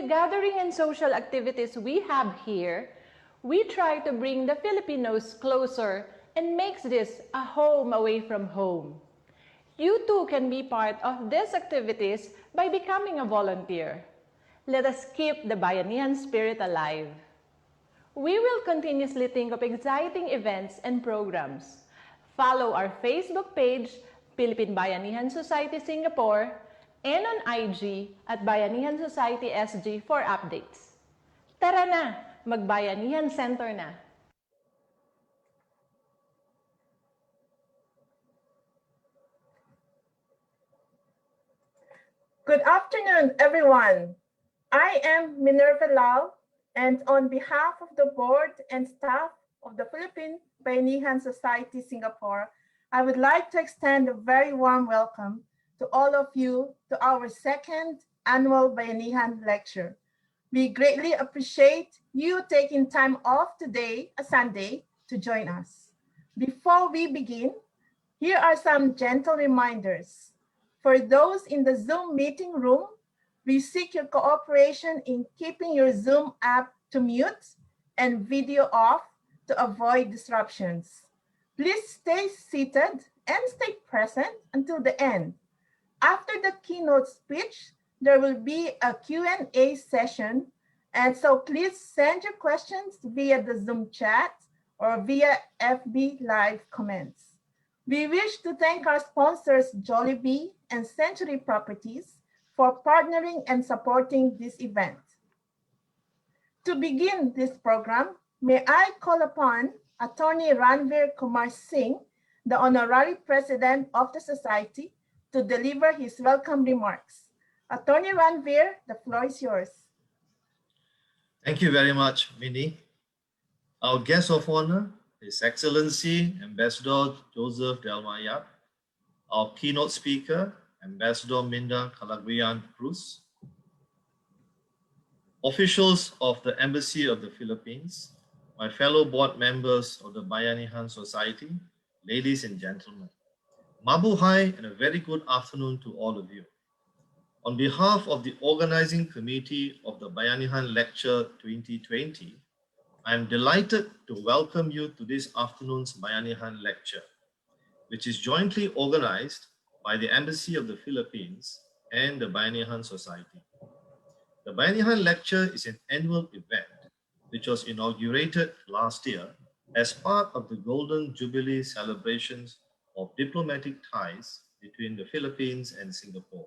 the gathering and social activities we have here, we try to bring the Filipinos closer and makes this a home away from home. You too can be part of these activities by becoming a volunteer. Let us keep the Bayanihan spirit alive. We will continuously think of exciting events and programs. Follow our Facebook page, Philippine Bayanihan Society Singapore, and on IG at Bayanihan Society SG for updates. Tara na! Magbayanihan Center na! Good afternoon, everyone. I am Minerva Lau, and on behalf of the board and staff of the Philippine Bayanihan Society Singapore, I would like to extend a very warm welcome to all of you to our second annual Bayanihan Lecture. We greatly appreciate you taking time off today, a Sunday, to join us. Before we begin, here are some gentle reminders. For those in the Zoom meeting room, we seek your cooperation in keeping your Zoom app to mute and video off to avoid disruptions. Please stay seated and stay present until the end. After the keynote speech, there will be a Q&A session, and so please send your questions via the Zoom chat or via FB Live comments. We wish to thank our sponsors, Jollibee and Century Properties, for partnering and supporting this event. To begin this program, may I call upon Attorney Ranveer Kumar Singh, the Honorary President of the Society, to deliver his welcome remarks. Attorney Ranveer, the floor is yours. Thank you very much, Minnie. Our guest of honor, His Excellency Ambassador Joseph Delmayap, our keynote speaker, Ambassador Minda Calaguian-Cruz, officials of the Embassy of the Philippines, my fellow board members of the Bayanihan Society, ladies and gentlemen. Mabuhay and a very good afternoon to all of you. On behalf of the organizing committee of the Bayanihan Lecture 2020, I am delighted to welcome you to this afternoon's Bayanihan Lecture, which is jointly organized by the Embassy of the Philippines and the Bayanihan Society. The Bayanihan Lecture is an annual event which was inaugurated last year as part of the Golden Jubilee celebrations of diplomatic ties between the Philippines and Singapore.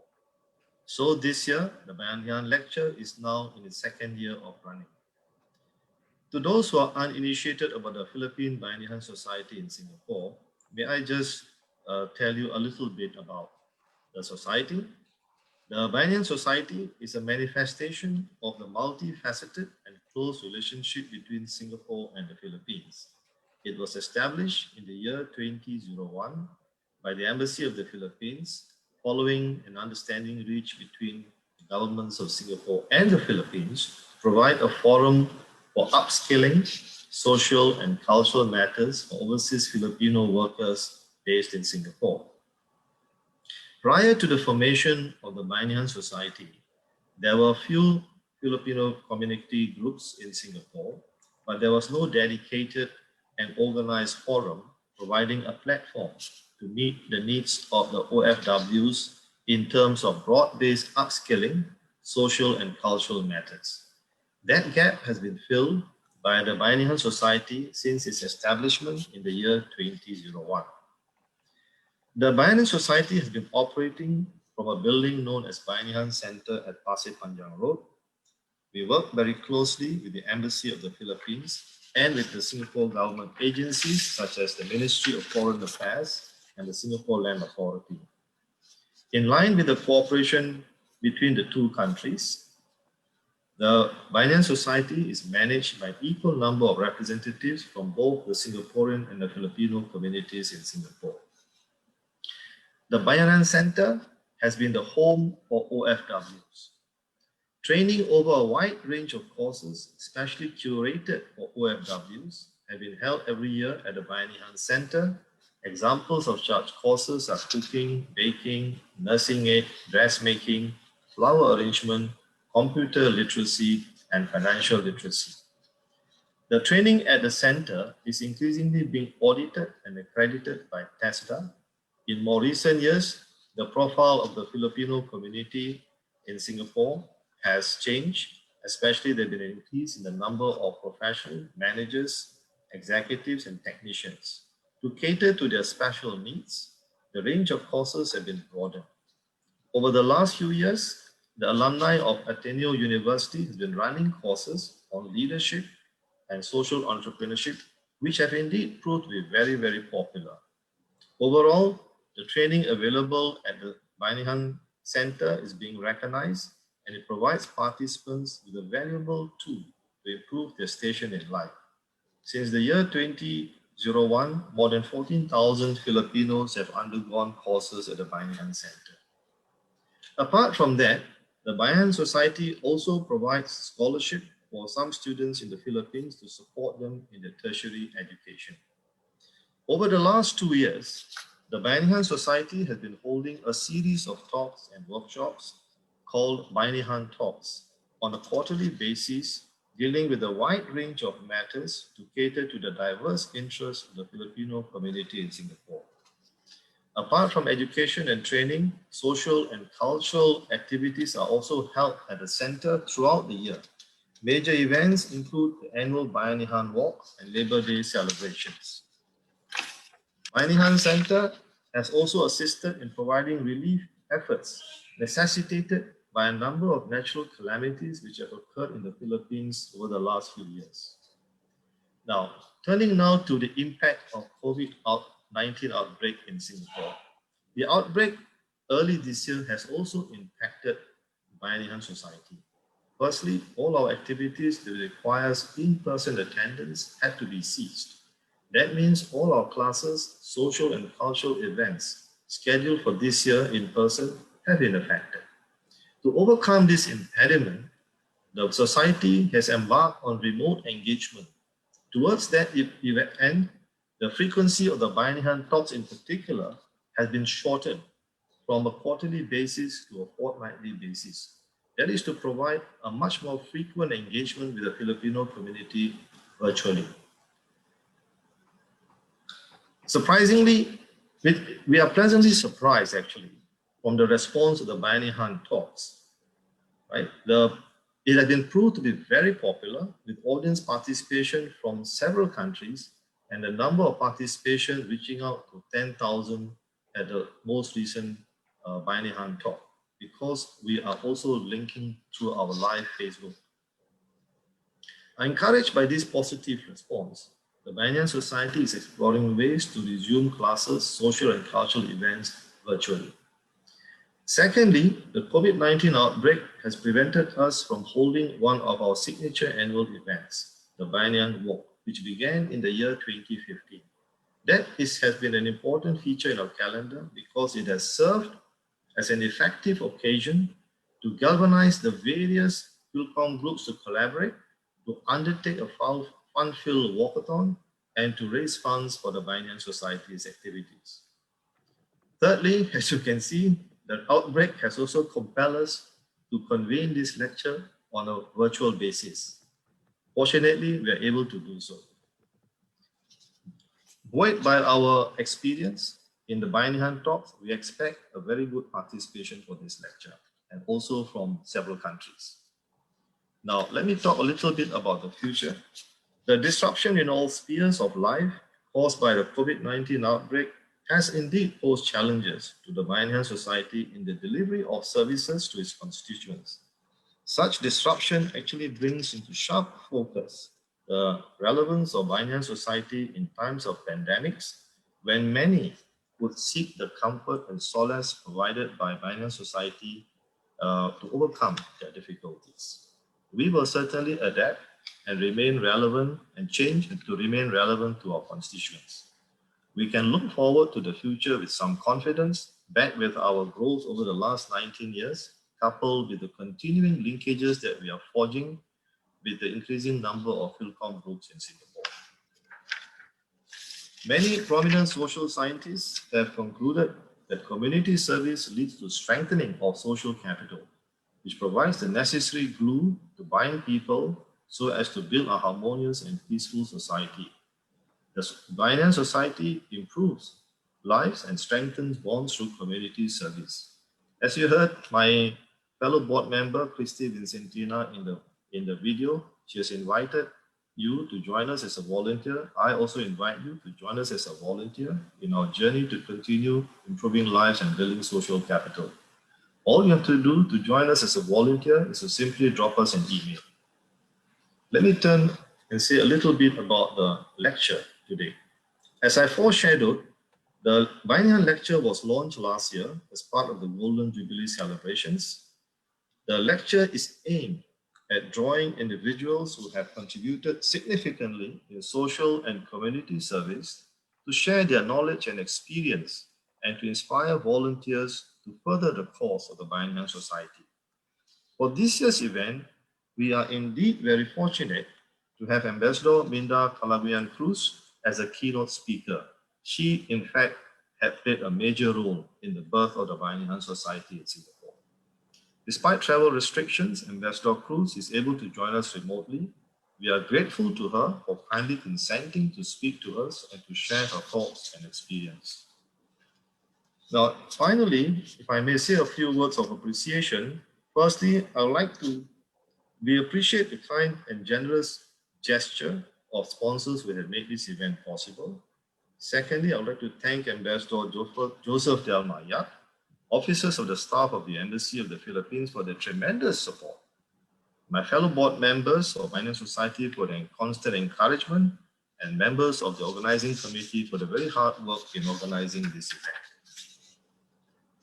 So this year, the Bayanihan Lecture is now in its second year of running. To those who are uninitiated about the Philippine Bayanihan Society in Singapore, may I just tell you a little bit about the society. The Bayanihan Society is a manifestation of the multifaceted and close relationship between Singapore and the Philippines. It was established in the year 2001 by the Embassy of the Philippines, following an understanding reached between the governments of Singapore and the Philippines to provide a forum for upskilling social and cultural matters for overseas Filipino workers based in Singapore. Prior to the formation of the Bayanihan Society, there were few Filipino community groups in Singapore, but there was no dedicated and organized forum providing a platform to meet the needs of the OFWs in terms of broad-based upskilling, social and cultural matters. That gap has been filled by the Bayanihan Society since its establishment in the year 2001. The Bayanihan Society has been operating from a building known as Bayanihan Center at Pasir Panjang Road. We work very closely with the Embassy of the Philippines and with the Singapore government agencies such as the Ministry of Foreign Affairs and the Singapore Land Authority. In line with the cooperation between the two countries, the Bayanihan Society is managed by an equal number of representatives from both the Singaporean and the Filipino communities in Singapore. The Bayanihan Center has been the home for OFWs. Training over a wide range of courses, especially curated for OFWs, have been held every year at the Bayanihan Center. Examples of such courses are cooking, baking, nursing aid, dressmaking, flower arrangement, computer literacy, and financial literacy. The training at the center is increasingly being audited and accredited by TESDA. In more recent years, the profile of the Filipino community in Singapore has changed, especially there's been an increase in the number of professional managers, executives, and technicians. To cater to their special needs, the range of courses have been broadened. Over the last few years, the alumni of Ateneo University has been running courses on leadership and social entrepreneurship, which have indeed proved to be very, very popular. Overall, the training available at the Bayanihan Center is being recognized, and it provides participants with a valuable tool to improve their station in life. Since the year 2001, more than 14,000 Filipinos have undergone courses at the Bayanihan Center. Apart from that, the Bayanihan Society also provides scholarship for some students in the Philippines to support them in their tertiary education. Over the last 2 years, the Bayanihan Society has been holding a series of talks and workshops called Bayanihan Talks on a quarterly basis, dealing with a wide range of matters to cater to the diverse interests of the Filipino community in Singapore. Apart from education and training, social and cultural activities are also held at the center throughout the year. Major events include the annual Bayanihan Walk and Labor Day celebrations. Bayanihan Center has also assisted in providing relief efforts necessitated by a number of natural calamities which have occurred in the Philippines over the last few years. Now, turning now to the impact of COVID-19 outbreak in Singapore. The outbreak early this year has also impacted Bayanihan Society. Firstly, all our activities that requires in-person attendance had to be ceased. That means all our classes, social and cultural events scheduled for this year in person have been affected. To overcome this impediment, the society has embarked on remote engagement. Towards that end, the frequency of the Bayanihan talks in particular has been shortened from a quarterly basis to a fortnightly basis. That is to provide a much more frequent engagement with the Filipino community virtually. Surprisingly, we are pleasantly surprised actually from the response of the Bayanihan talks. Right? It has been proved to be very popular with audience participation from several countries and the number of participation reaching out to 10,000 at the most recent Bayanihan talk, because we are also linking through our live Facebook. Encouraged by this positive response, the Bayanihan Society is exploring ways to resume classes, social and cultural events virtually. Secondly, the COVID-19 outbreak has prevented us from holding one of our signature annual events, the Bayanihan Walk, which began in the year 2015. That has been an important feature in our calendar because it has served as an effective occasion to galvanize the various Philcom groups to collaborate, to undertake a fun-filled walkathon, and to raise funds for the Bayanihan Society's activities. Thirdly, as you can see, the outbreak has also compelled us to convene this lecture on a virtual basis. Fortunately, we are able to do so. Buoyed by our experience in the Bayanihan talks, we expect a very good participation for this lecture, and also from several countries. Now, let me talk a little bit about the future. The disruption in all spheres of life caused by the COVID-19 outbreak has indeed posed challenges to the Bayanihan Society in the delivery of services to its constituents. Such disruption actually brings into sharp focus the relevance of Bayanihan Society in times of pandemics, when many would seek the comfort and solace provided by Bayanihan Society to overcome their difficulties. We will certainly adapt and remain relevant and change to remain relevant to our constituents. We can look forward to the future with some confidence, backed with our growth over the last 19 years, coupled with the continuing linkages that we are forging with the increasing number of Philcom groups in Singapore. Many prominent social scientists have concluded that community service leads to strengthening of social capital. which provides the necessary glue to bind people so as to build a harmonious and peaceful society. The Bayanihan Society improves lives and strengthens bonds through community service. As you heard, my fellow board member, Christy Vincentina, in the video, she has invited you to join us as a volunteer. I also invite you to join us as a volunteer in our journey to continue improving lives and building social capital. All you have to do to join us as a volunteer is to simply drop us an email. Let me turn and say a little bit about the lecture today. As I foreshadowed, the Bayanihan Lecture was launched last year as part of the Golden Jubilee celebrations. The lecture is aimed at drawing individuals who have contributed significantly in social and community service to share their knowledge and experience and to inspire volunteers to further the cause of the Bayanihan Society. For this year's event, we are indeed very fortunate to have Ambassador Minda Calaguian-Cruz as a keynote speaker. She, in fact, had played a major role in the birth of the Bayanihan Society in Singapore. Despite travel restrictions, Ambassador Cruz is able to join us remotely. We are grateful to her for kindly consenting to speak to us and to share her thoughts and experience. Now, finally, if I may say a few words of appreciation, firstly, we appreciate the kind and generous gesture of sponsors who have made this event possible. Secondly, I would like to thank Ambassador Joseph Delma Yap, officers of the staff of the Embassy of the Philippines for their tremendous support, my fellow board members of Bayanihan Society for their constant encouragement, and members of the organizing committee for the very hard work in organizing this event.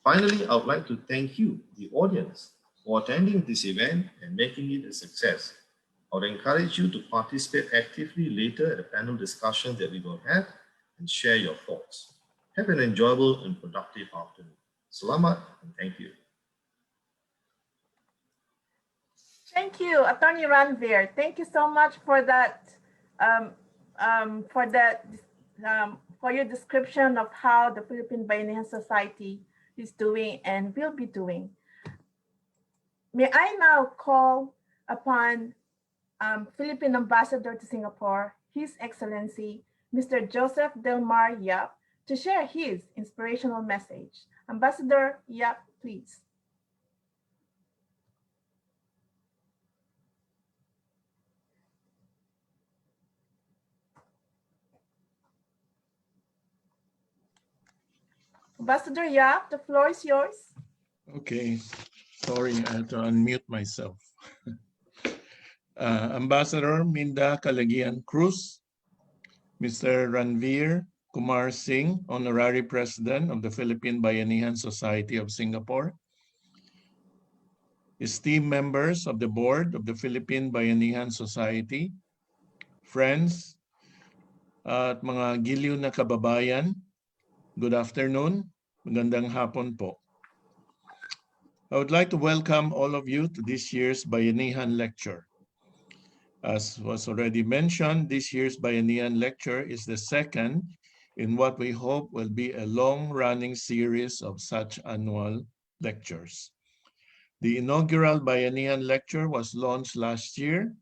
Finally, I would like to thank you, the audience, for attending this event and making it a success. I would encourage you to participate actively later at the panel discussion that we will have and share your thoughts. Have an enjoyable and productive afternoon. Selamat and thank you. Thank you, Attorney Ranveer. Thank you so much for that, for your description of how the Philippine Bayanihan Society is doing and will be doing. May I now call upon Philippine Ambassador to Singapore, His Excellency, Mr. Joseph Delmar Yap, to share his inspirational message. Ambassador Yap, please. Ambassador Yap, the floor is yours. Okay, sorry, I had to unmute myself. Ambassador Minda Calaguian-Cruz, Mr. Ranveer Kumar Singh, Honorary President of the Philippine Bayanihan Society of Singapore, esteemed members of the Board of the Philippine Bayanihan Society, friends, at mga giliw na kababayan, good afternoon, magandang hapon po. I would like to welcome all of you to this year's Bayanihan Lecture. As was already mentioned, this year's Bayanihan Lecture is the second in what we hope will be a long-running series of such annual lectures. The inaugural Bayanihan Lecture was launched last year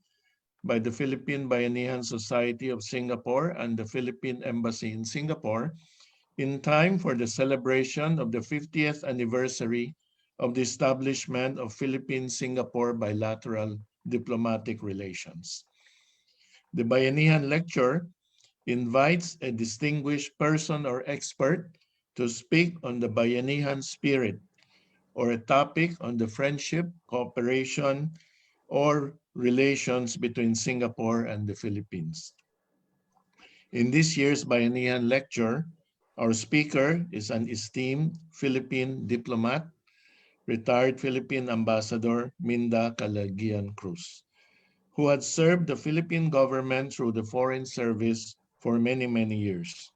by the Philippine Bayanihan Society of Singapore and the Philippine Embassy in Singapore in time for the celebration of the 50th anniversary of the establishment of Philippine-Singapore bilateral diplomatic relations. The Bayanihan Lecture invites a distinguished person or expert to speak on the Bayanihan spirit or a topic on the friendship, cooperation, or relations between Singapore and the Philippines. In this year's Bayanihan Lecture, our speaker is an esteemed Philippine diplomat, retired Philippine Ambassador Minda Calaguian-Cruz, who had served the Philippine government through the Foreign Service for many, many years.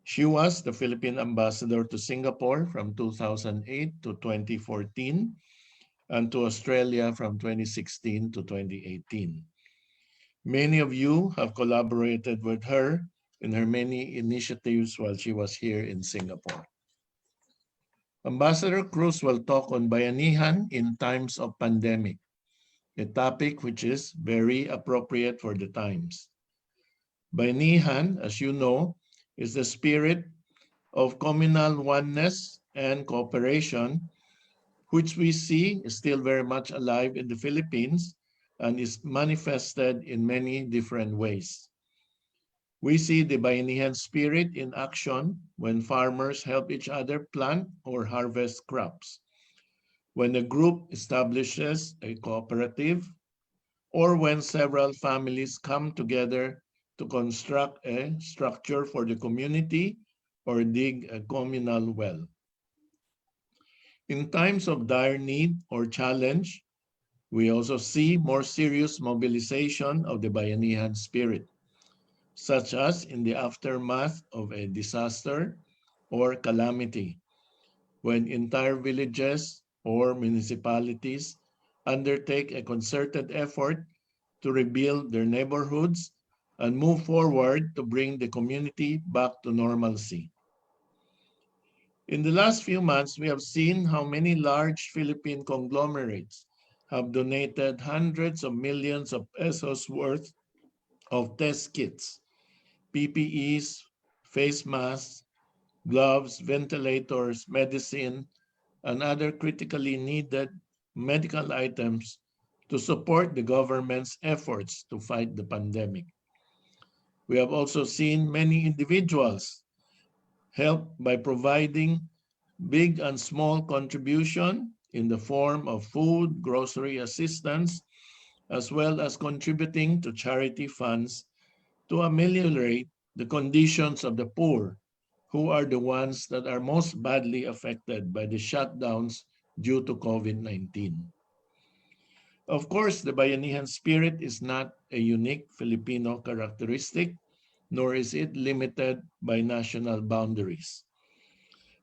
She was the Philippine Ambassador to Singapore from 2008 to 2014 and to Australia from 2016 to 2018. Many of you have collaborated with her in her many initiatives while she was here in Singapore. Ambassador Cruz will talk on Bayanihan in times of pandemic, a topic which is very appropriate for the times. Bayanihan, as you know, is the spirit of communal oneness and cooperation, which we see is still very much alive in the Philippines and is manifested in many different ways. We see the Bayanihan spirit in action when farmers help each other plant or harvest crops, when a group establishes a cooperative, or when several families come together to construct a structure for the community or dig a communal well. In times of dire need or challenge, we also see more serious mobilization of the Bayanihan spirit, such as in the aftermath of a disaster or calamity, when entire villages or municipalities undertake a concerted effort to rebuild their neighborhoods and move forward to bring the community back to normalcy. In the last few months, we have seen how many large Philippine conglomerates have donated hundreds of millions of pesos worth of test kits, PPEs, face masks, gloves, ventilators, medicine, and other critically needed medical items to support the government's efforts to fight the pandemic. We have also seen many individuals help by providing big and small contribution in the form of food, grocery assistance, as well as contributing to charity funds to ameliorate the conditions of the poor, who are the ones that are most badly affected by the shutdowns due to COVID-19. Of course, the Bayanihan spirit is not a unique Filipino characteristic, nor is it limited by national boundaries.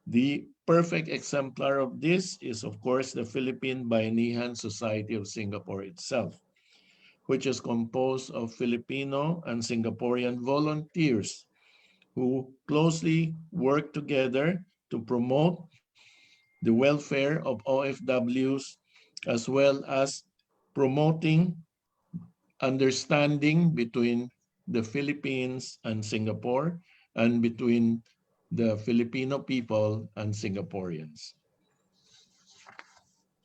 The perfect exemplar of this is, of course, the Philippine Bayanihan Society of Singapore itself, which is composed of Filipino and Singaporean volunteers who closely work together to promote the welfare of OFWs, as well as promoting understanding between the Philippines and Singapore and between the Filipino people and Singaporeans.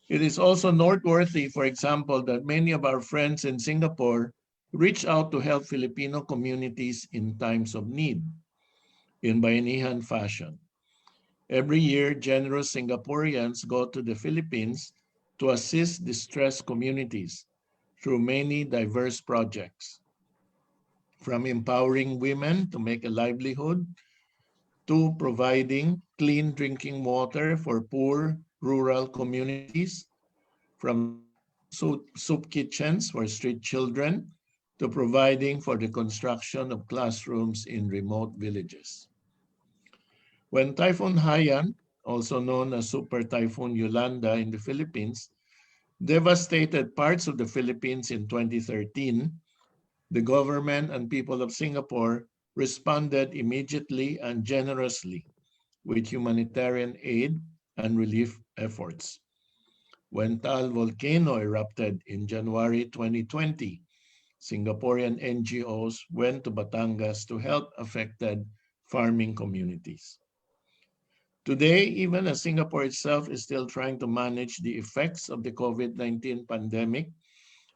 It is also noteworthy, for example, that many of our friends in Singapore reach out to help Filipino communities in times of need in Bayanihan fashion. Every year, generous Singaporeans go to the Philippines to assist distressed communities through many diverse projects, from empowering women to make a livelihood to providing clean drinking water for poor rural communities, from setting up soup kitchens for street children to providing for the construction of classrooms in remote villages. When Typhoon Haiyan, also known as Super Typhoon Yolanda in the Philippines, devastated parts of the Philippines in 2013, the government and people of Singapore responded immediately and generously with humanitarian aid and relief efforts. When Taal volcano erupted in January 2020, Singaporean NGOs went to Batangas to help affected farming communities. Today, even as Singapore itself is still trying to manage the effects of the COVID-19 pandemic,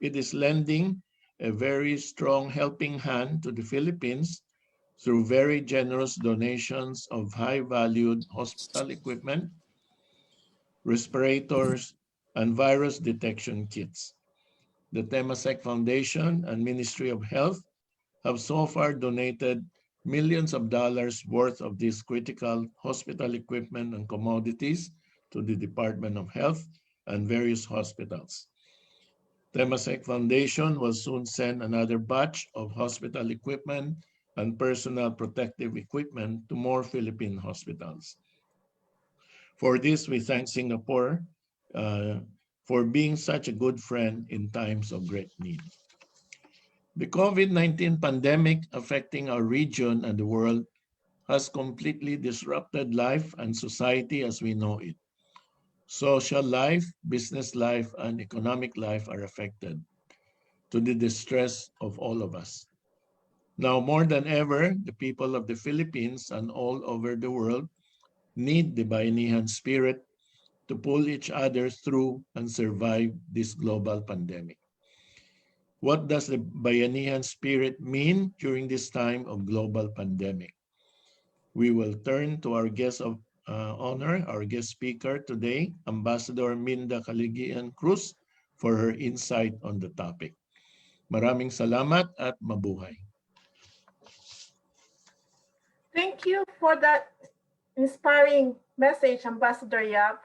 it is lending a very strong helping hand to the Philippines through very generous donations of high-valued hospital equipment, respirators, and virus detection kits. The Temasek Foundation and Ministry of Health have so far donated millions of dollars worth of these critical hospital equipment and commodities to the Department of Health and various hospitals. Temasek Foundation will soon send another batch of hospital equipment and personal protective equipment to more Philippine hospitals. For this, we thank Singapore for being such a good friend in times of great need. The COVID-19 pandemic affecting our region and the world has completely disrupted life and society as we know it. Social life, business life, and economic life are affected, to the distress of all of us. Now, more than ever, the people of the Philippines and all over the world need the Bayanihan spirit to pull each other through and survive this global pandemic. What does the Bayanihan spirit mean during this time of global pandemic? We will turn to our guest of honor, our guest speaker today, Ambassador Minda Calaguian-Cruz, for her insight on the topic. Maraming salamat at mabuhay. Thank you for that inspiring message, Ambassador Yap.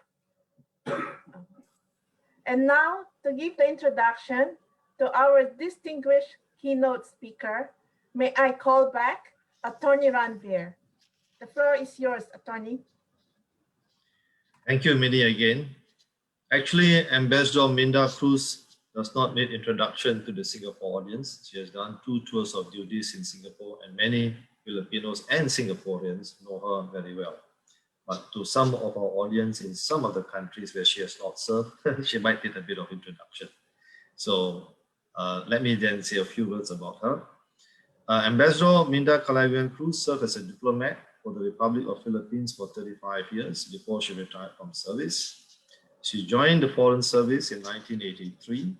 And now, to give the introduction to our distinguished keynote speaker, may I call back Attorney Ranveer. The floor is yours, Attorney. Thank you, Minnie, again. Actually, Ambassador Minda Cruz does not need introduction to the Singapore audience. She has done 2 tours of duties in Singapore, and many Filipinos and Singaporeans know her very well. But to some of our audience in some of the countries where she has not served, she might need a bit of introduction. So let me then say a few words about her. Ambassador Minda Calaguian-Cruz served as a diplomat for the Republic of Philippines for 35 years before she retired from service. She joined the Foreign Service in 1983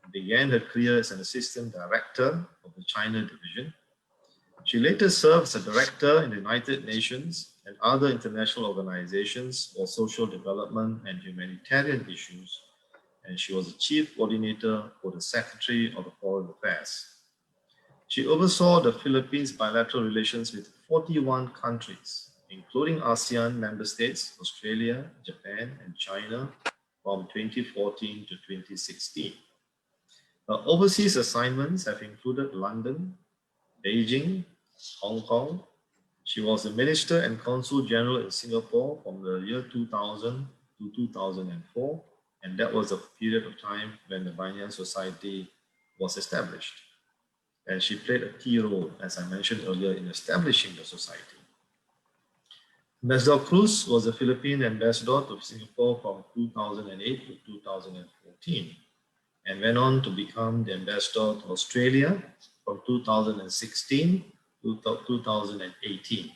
and began her career as an assistant director of the China division. She later served as a director in the United Nations and other international organizations for social development and humanitarian issues, and she was the chief coordinator for the Secretary of the Foreign Affairs. She oversaw the Philippines' bilateral relations with 41 countries, including ASEAN member states, Australia, Japan, and China from 2014 to 2016. Her overseas assignments have included London, Beijing, Hong Kong. She was the Minister and Consul General in Singapore from the year 2000 to 2004, and that was a period of time when the Bayanihan Society was established. And she played a key role, as I mentioned earlier, in establishing the society. Ambassador Cruz was the Philippine ambassador to Singapore from 2008 to 2014 and went on to become the ambassador to Australia from 2016 to 2018.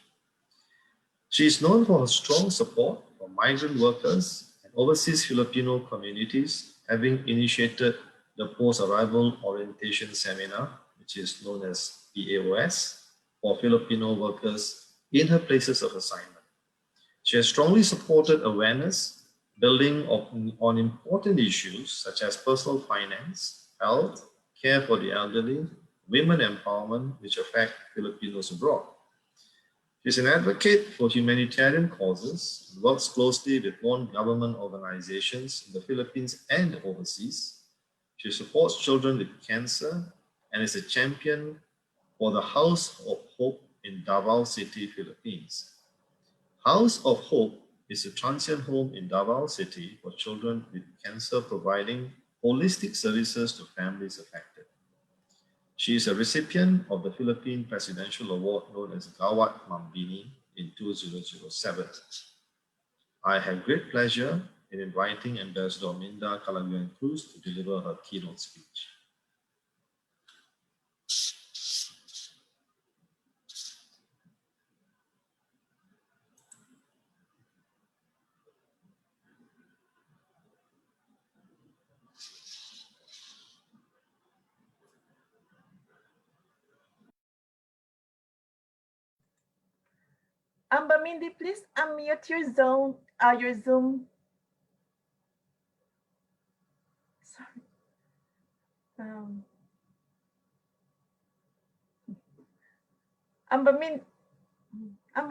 She is known for her strong support for migrant workers and overseas Filipino communities, having initiated the Post-Arrival Orientation Seminar, which is known as PAOS, for Filipino workers in her places of assignment. She has strongly supported awareness, building on important issues such as personal finance, health, care for the elderly, women empowerment, which affect Filipinos abroad. She is an advocate for humanitarian causes and works closely with non-government organizations in the Philippines and overseas. She supports children with cancer and is a champion for the House of Hope in Davao City, Philippines. House of Hope is a transient home in Davao City for children with cancer, providing holistic services to families affected. She is a recipient of the Philippine Presidential Award known as Gawat Mambini in 2007. I have great pleasure in inviting Ambassador Minda Calaguian-Cruz to deliver her keynote speech. Mindy, please unmute your Zoom. Sorry.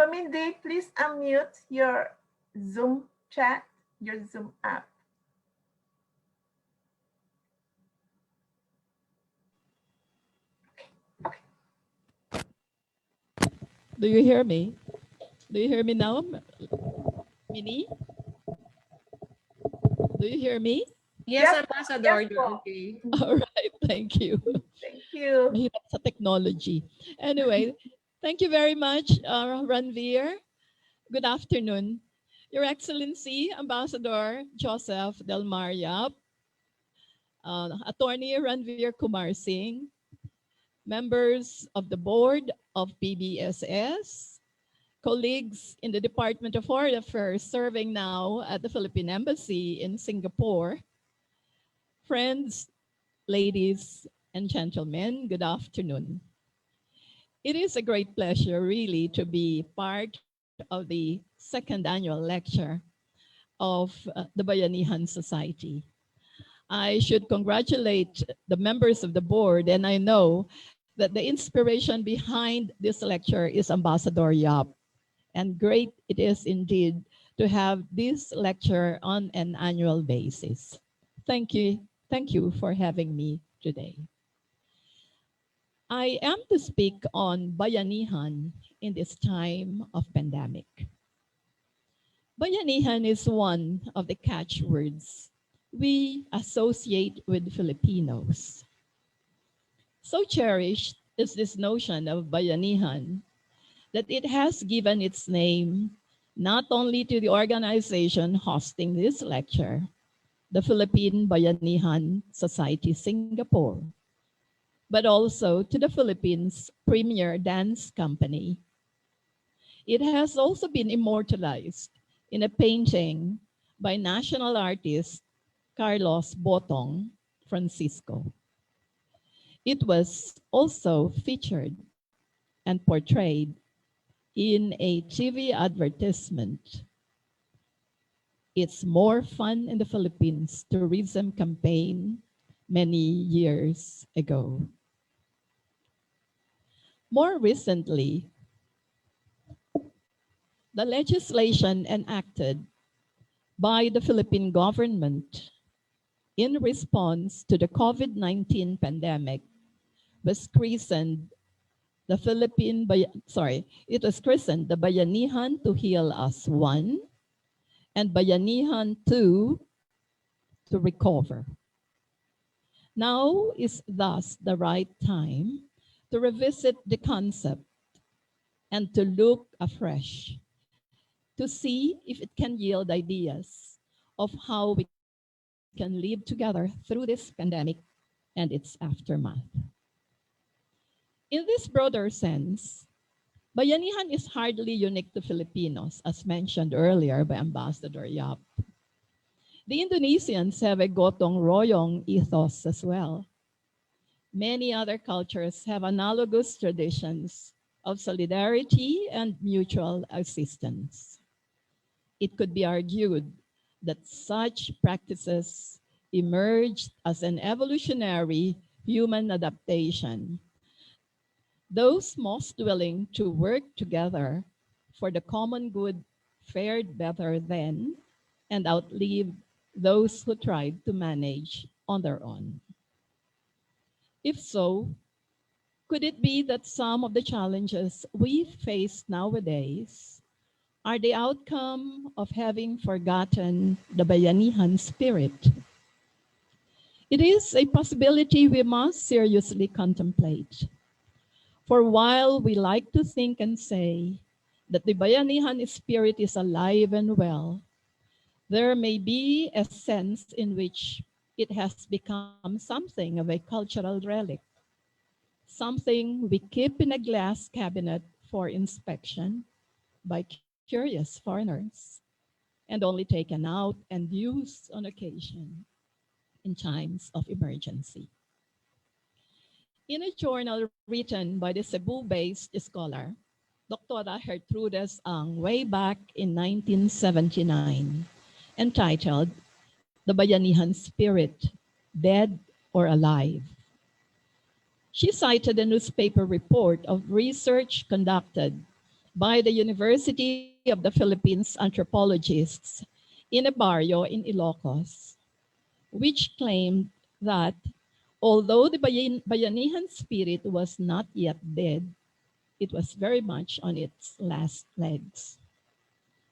Mindy, please unmute your Zoom chat, your Zoom app. Okay. Do you hear me? Do you hear me now, Minnie? Do you hear me? Yes, Yes, Ambassador, yes, you're po. okay. All right, thank you. Thank you. Mahirap sa technology. Anyway, thank you very much, Ranveer. Good afternoon. Your Excellency, Ambassador Joseph Del Mar Yap, Attorney Ranveer Kumar Singh, members of the board of PBSS, colleagues in the Department of Foreign Affairs serving now at the Philippine Embassy in Singapore, friends, ladies, and gentlemen, good afternoon. It is a great pleasure, really, to be part of the second annual lecture of the Bayanihan Society. I should congratulate the members of the board, and I know that the inspiration behind this lecture is Ambassador Yap. And great it is indeed to have this lecture on an annual basis. Thank you. Thank you for having me today. I am to speak on Bayanihan in this time of pandemic. Bayanihan is one of the catchwords we associate with Filipinos. So cherished is this notion of Bayanihan that it has given its name not only to the organization hosting this lecture, the Philippine Bayanihan Society Singapore, but also to the Philippines' premier dance company. It has also been immortalized in a painting by national artist Carlos Botong Francisco. It was also featured and portrayed in a TV advertisement. It's More Fun in the Philippines tourism campaign many years ago. More recently, the legislation enacted by the Philippine government in response to the COVID-19 pandemic was christened it was christened the Bayanihan to Heal Us 1 and Bayanihan 2 to Recover. Now is thus the right time to revisit the concept and to look afresh to see if it can yield ideas of how we can live together through this pandemic and its aftermath. In this broader sense, Bayanihan is hardly unique to Filipinos, as mentioned earlier by Ambassador Yap. The Indonesians have a gotong royong ethos as well. Many other cultures have analogous traditions of solidarity and mutual assistance. It could be argued that such practices emerged as an evolutionary human adaptation. Those most willing to work together for the common good fared better then and outlived those who tried to manage on their own. If so, could it be that some of the challenges we face nowadays are the outcome of having forgotten the Bayanihan spirit? It is a possibility we must seriously contemplate. For while we like to think and say that the Bayanihan spirit is alive and well, there may be a sense in which it has become something of a cultural relic, something we keep in a glass cabinet for inspection by curious foreigners, and only taken out and used on occasion in times of emergency. In a journal written by the Cebu-based scholar, Dr. Gertrudis Ang, way back in 1979, entitled The Bayanihan Spirit, Dead or Alive. She cited a newspaper report of research conducted by the University of the Philippines anthropologists in a barrio in Ilocos, which claimed that although the Bayanihan spirit was not yet dead, it was very much on its last legs,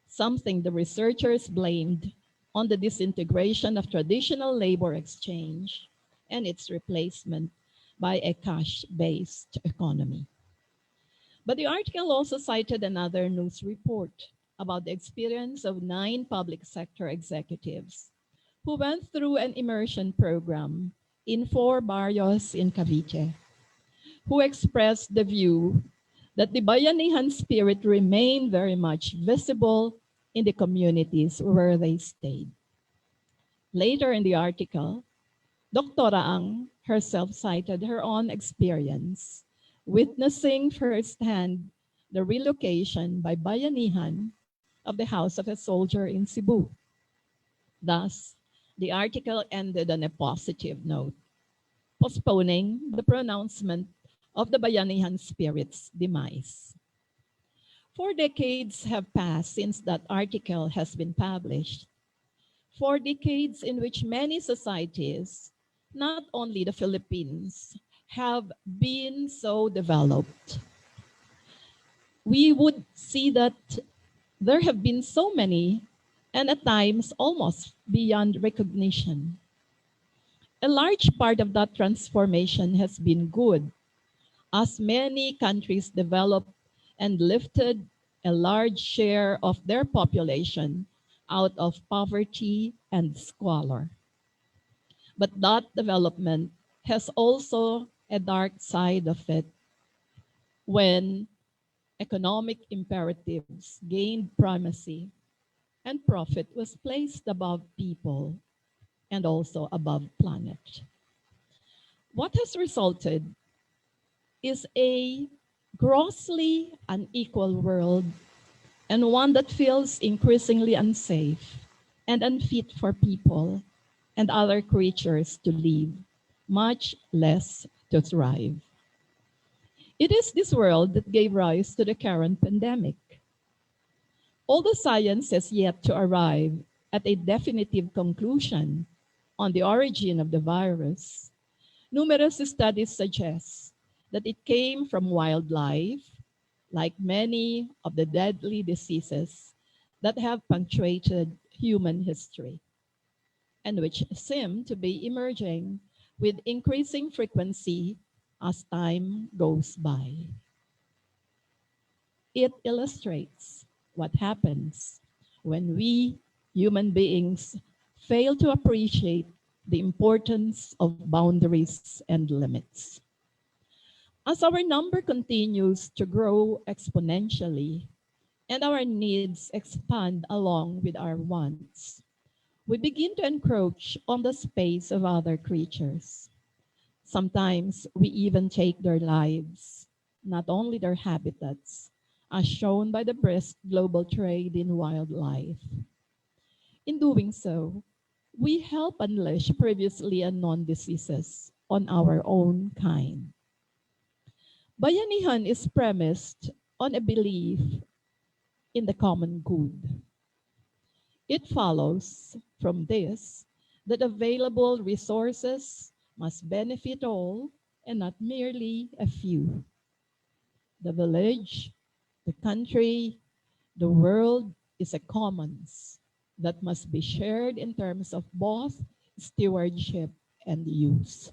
something the researchers blamed on the disintegration of traditional labor exchange and its replacement by a cash-based economy. But the article also cited another news report about the experience of 9 public sector executives who went through an immersion program in 4 barrios in Cavite, who expressed the view that the Bayanihan spirit remained very much visible in the communities where they stayed. Later in the article, Dr. Ang herself cited her own experience, witnessing firsthand the relocation by Bayanihan of the house of a soldier in Cebu. Thus, the article ended on a positive note, postponing the pronouncement of the Bayanihan spirit's demise. 4 decades have passed since that article has been published. 4 decades in which many societies, not only the Philippines, have been so developed. We would see that there have been so many, and at times almost beyond recognition. A large part of that transformation has been good, as many countries developed and lifted a large share of their population out of poverty and squalor. But that development has also a dark side of it when economic imperatives gained primacy and profit was placed above people and also above planet. What has resulted is a grossly unequal world and one that feels increasingly unsafe and unfit for people and other creatures to live, much less to thrive. It is this world that gave rise to the current pandemic. Although science has yet to arrive at a definitive conclusion on the origin of the virus, numerous studies suggest that it came from wildlife, like many of the deadly diseases that have punctuated human history, and which seem to be emerging with increasing frequency as time goes by. It illustrates what happens when we human beings fail to appreciate the importance of boundaries and limits. As our number continues to grow exponentially and our needs expand along with our wants, we begin to encroach on the space of other creatures. Sometimes we even take their lives, not only their habitats, as shown by the brisk global trade in wildlife. In doing so, we help unleash previously unknown diseases on our own kind. Bayanihan is premised on a belief in the common good. It follows from this that available resources must benefit all and not merely a few. The village, the country, the world is a commons that must be shared in terms of both stewardship and use.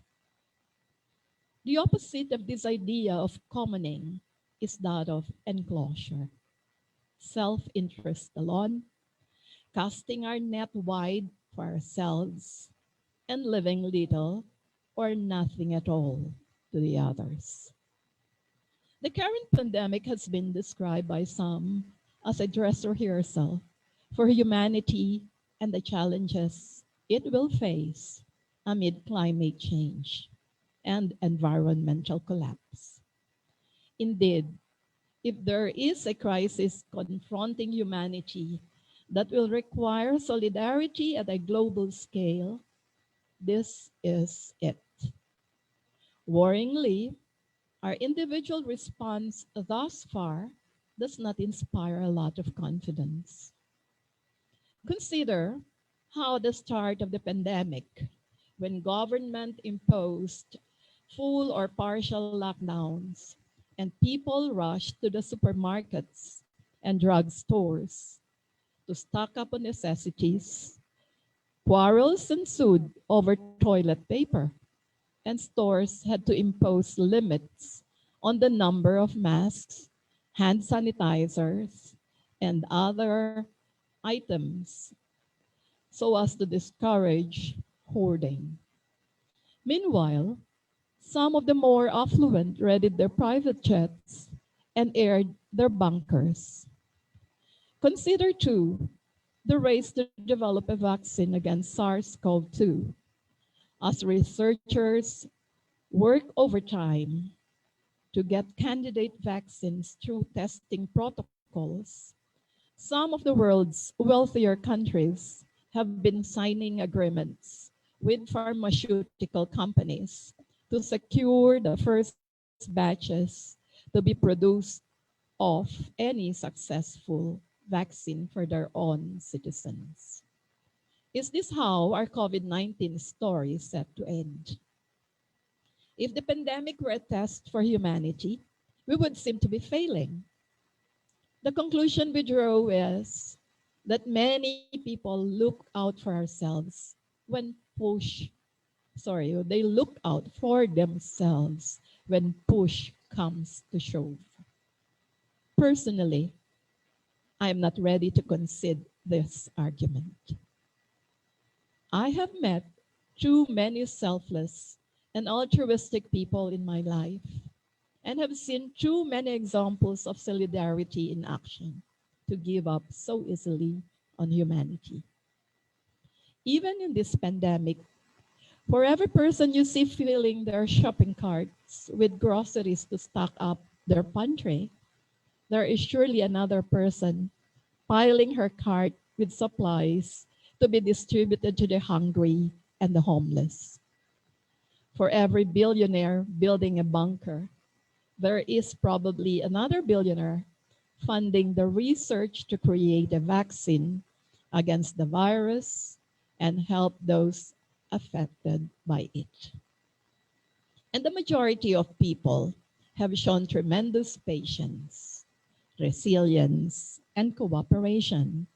The opposite of this idea of commoning is that of enclosure, self-interest alone, casting our net wide for ourselves, and living little or nothing at all to the others. The current pandemic has been described by some as a dress rehearsal for humanity and the challenges it will face amid climate change and environmental collapse. Indeed, if there is a crisis confronting humanity that will require solidarity at a global scale, this is it. Worryingly, our individual response thus far does not inspire a lot of confidence. Consider how the start of the pandemic, when government imposed full or partial lockdowns and people rushed to the supermarkets and drugstores to stock up on necessities, quarrels ensued over toilet paper, and stores had to impose limits on the number of masks, hand sanitizers, and other items so as to discourage hoarding. Meanwhile, some of the more affluent readied their private jets and aired their bunkers. Consider, too, the race to develop a vaccine against SARS-CoV-2 as researchers work overtime to get candidate vaccines through testing protocols. Some of the world's wealthier countries have been signing agreements with pharmaceutical companies to secure the first batches to be produced of any successful vaccine for their own citizens. Is this how our COVID-19 story is set to end? If the pandemic were a test for humanity, we would seem to be failing. The conclusion we draw is that many people look out for ourselves when they look out for themselves when push comes to shove. Personally, I am not ready to concede this argument. I have met too many selfless and altruistic people in my life and have seen too many examples of solidarity in action to give up so easily on humanity. Even in this pandemic, for every person you see filling their shopping carts with groceries to stock up their pantry, there is surely another person piling her cart with supplies to be distributed to the hungry and the homeless. For every billionaire building a bunker, there is probably another billionaire funding the research to create a vaccine against the virus and help those affected by it. And the majority of people have shown tremendous patience, resilience, and cooperation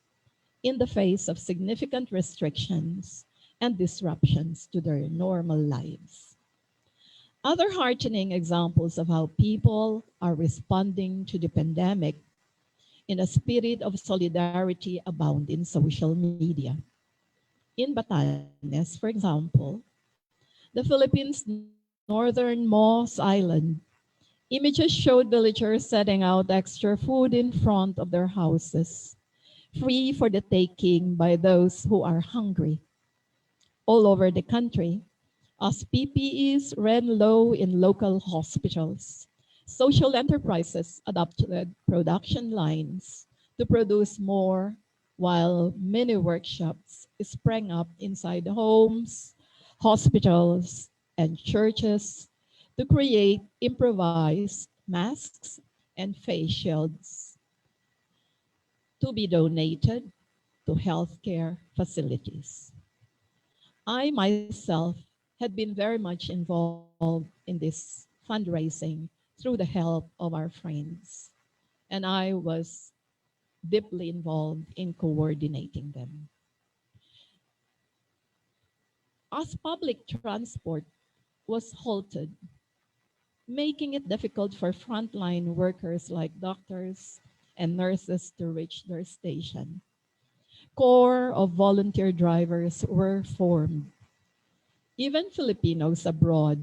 in the face of significant restrictions and disruptions to their normal lives. Other heartening examples of how people are responding to the pandemic in a spirit of solidarity abound in social media. In Batanes, for example, the Philippines' northernmost island, images showed villagers setting out extra food in front of their houses, free for the taking by those who are hungry. All over the country, as PPEs ran low in local hospitals, social enterprises adopted production lines to produce more, while many workshops sprang up inside homes, hospitals, and churches to create improvised masks and face shields to be donated to healthcare facilities. I myself had been very much involved in this fundraising through the help of our friends, and I was deeply involved in coordinating them. As public transport was halted, making it difficult for frontline workers like doctors and nurses to reach their station, corps of volunteer drivers were formed. Even Filipinos abroad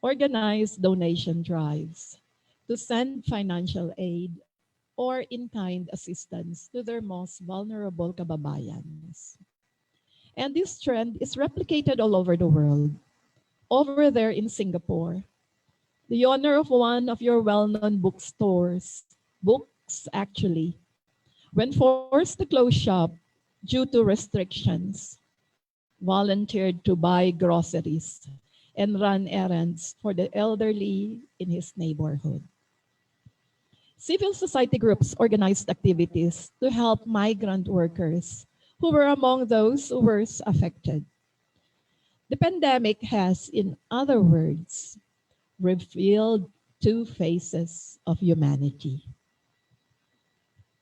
organized donation drives to send financial aid or in-kind assistance to their most vulnerable kababayans. And this trend is replicated all over the world. Over there in Singapore, the owner of one of your well-known bookstores, books actually, when forced to close shop due to restrictions, volunteered to buy groceries and run errands for the elderly in his neighborhood. Civil society groups organized activities to help migrant workers who were among those worst affected. The pandemic has, in other words, revealed two faces of humanity.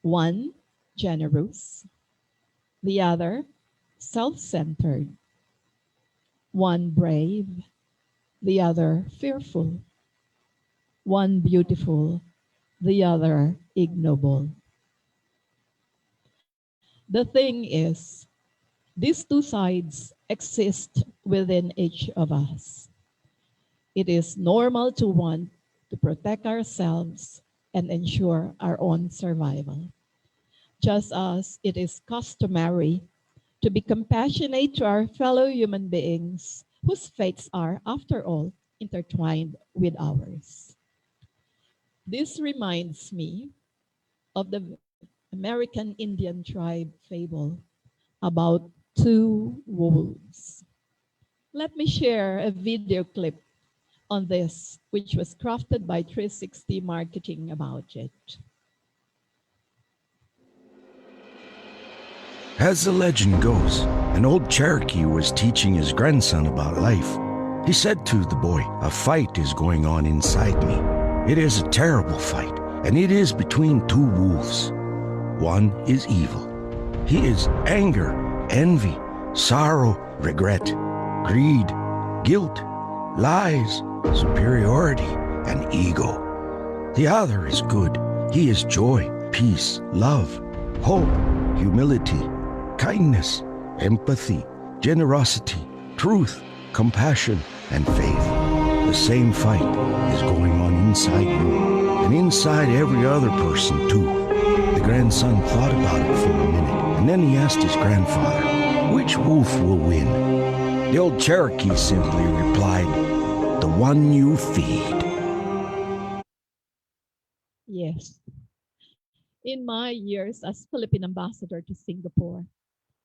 One, generous, the other, self-centered. One brave, the other fearful. One beautiful, the other ignoble. The thing is, these two sides exist within each of us. It is normal to want to protect ourselves and ensure our own survival, just as it is customary to be compassionate to our fellow human beings whose fates are, after all, intertwined with ours. This reminds me of the American Indian tribe fable about two wolves. Let me share a video clip on this, which was crafted by 360 Marketing about it. As the legend goes, an old Cherokee was teaching his grandson about life. He said to the boy, "A fight is going on inside me. It is a terrible fight, and it is between two wolves. One is evil. He is anger, envy, sorrow, regret, greed, guilt, lies, superiority, and ego. The other is good. He is joy, peace, love, hope, humility, kindness, empathy, generosity, truth, compassion, and faith. The same fight is going on inside you and inside every other person too." The grandson thought about it for a minute, and then he asked his grandfather, "Which wolf will win?" The old Cherokee simply replied, "The one you feed." Yes. In my years as Philippine ambassador to Singapore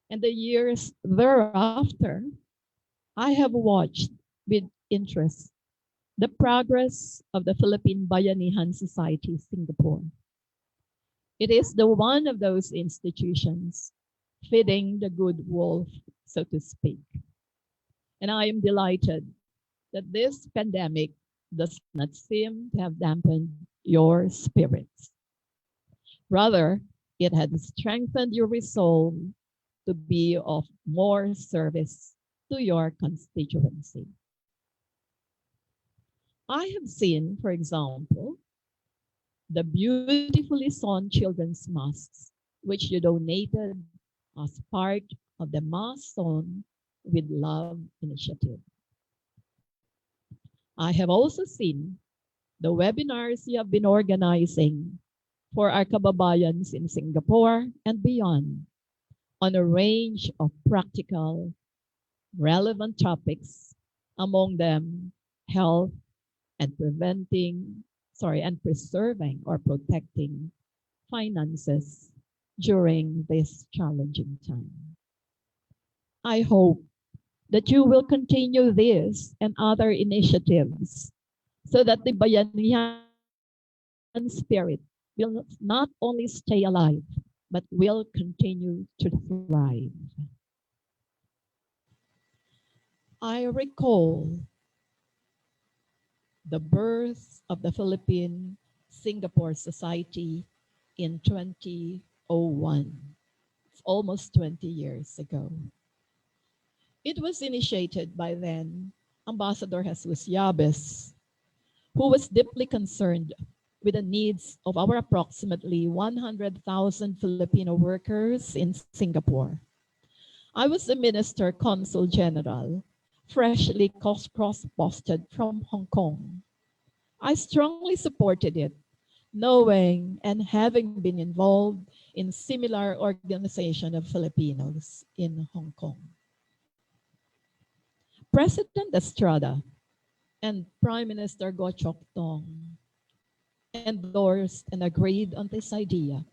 and the years thereafter, I have watched with interest the progress of the Philippine Bayanihan Society Singapore. It is the one of those institutions feeding the good wolf, so to speak. And I am delighted that this pandemic does not seem to have dampened your spirits. Rather, it has strengthened your resolve to be of more service to your constituency. I have seen, for example, the beautifully sewn children's masks, which you donated as part of the Mask Sewn with Love initiative. I have also seen the webinars you have been organizing for our kababayans in Singapore and beyond on a range of practical, relevant topics, among them health and preserving or protecting finances during this challenging time. I hope that you will continue this and other initiatives so that the Bayanihan spirit will not only stay alive, but will continue to thrive. I recall the birth of the Philippine Singapore Society in 2001. It's almost 20 years ago. It was initiated by then Ambassador Jesus Yabes, who was deeply concerned with the needs of our approximately 100,000 Filipino workers in Singapore. I was the Minister Consul General, freshly cross-posted from Hong Kong. I strongly supported it, knowing and having been involved in similar organization of Filipinos in Hong Kong. President Estrada and Prime Minister Goh Chok Tong endorsed and agreed on this idea.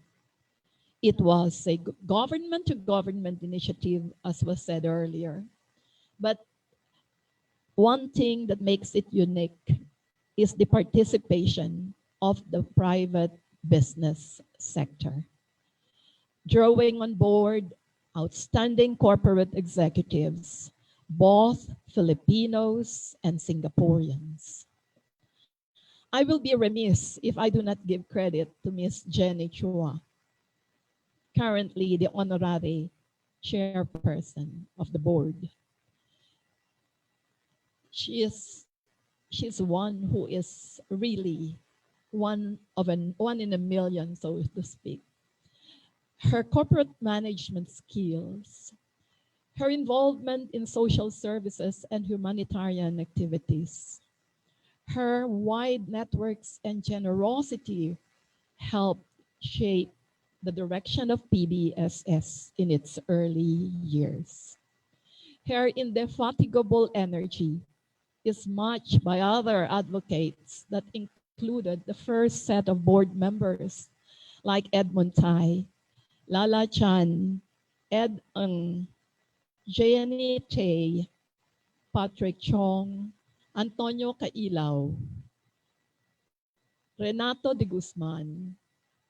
It was a government-to-government initiative, as was said earlier. But one thing that makes it unique is the participation of the private business sector, drawing on board outstanding corporate executives, both Filipinos and Singaporeans. I will be remiss if I do not give credit to Ms. Jenny Chua, currently the honorary chairperson of the board. She's one who is really one in a million, so to speak. her corporate management skills, her involvement in social services and humanitarian activities, her wide networks and generosity helped shape the direction of PBSS in its early years. Her indefatigable energy is matched by other advocates that included the first set of board members like Edmund Tai, Lala Chan, Ed Ng, Jayani Tay, Patrick Chong, Antonio Cailaw, Renato de Guzman,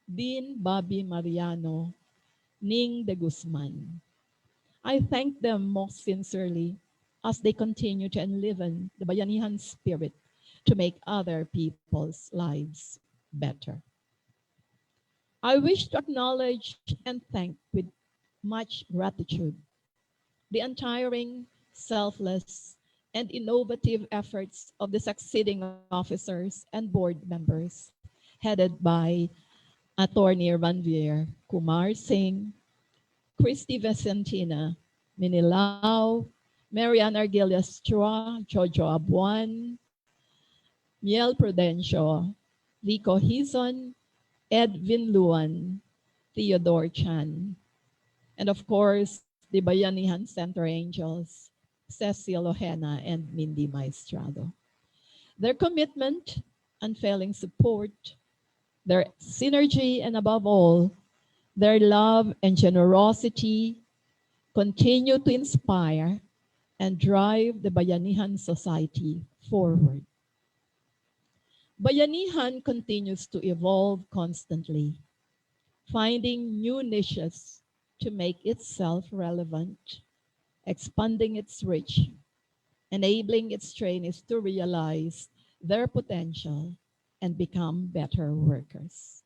Dean Bobby Mariano, Ning de Guzman. I thank them most sincerely as they continue to enliven the Bayanihan spirit to make other people's lives better. I wish to acknowledge and thank with much gratitude the untiring, selfless, and innovative efforts of the succeeding officers and board members, headed by Attorney Ranveer Kumar Singh, Christy Vicentina, Minilao, Marian Argilias Chua, Jojo Abuan, Miel Prudencio, Rico Hizon, Ed Vinluan, Theodore Chan, and of course, the Bayanihan Center Angels, Cecil Ojena and Mindy Maestrado. Their commitment, unfailing support, their synergy, and above all, their love and generosity continue to inspire and drive the Bayanihan Society forward. Bayanihan continues to evolve constantly, finding new niches to make itself relevant, expanding its reach, enabling its trainees to realize their potential and become better workers.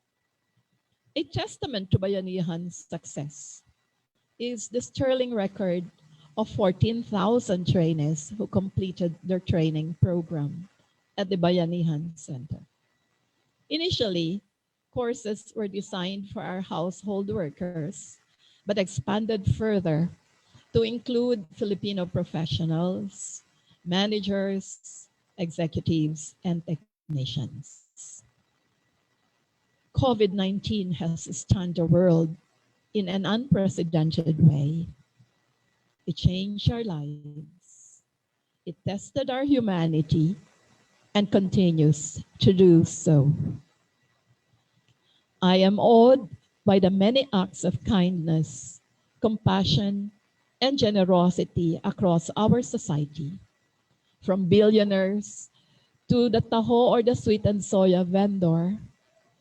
A testament to Bayanihan's success is the sterling record of 14,000 trainees who completed their training program at the Bayanihan Center. Initially, courses were designed for our household workers, but expanded further to include Filipino professionals, managers, executives, and technicians. COVID-19 has stunned the world in an unprecedented way. It changed our lives. It tested our humanity and continues to do so. I am awed by the many acts of kindness, compassion, and generosity across our society, from billionaires to the taho or the sweet and soya vendor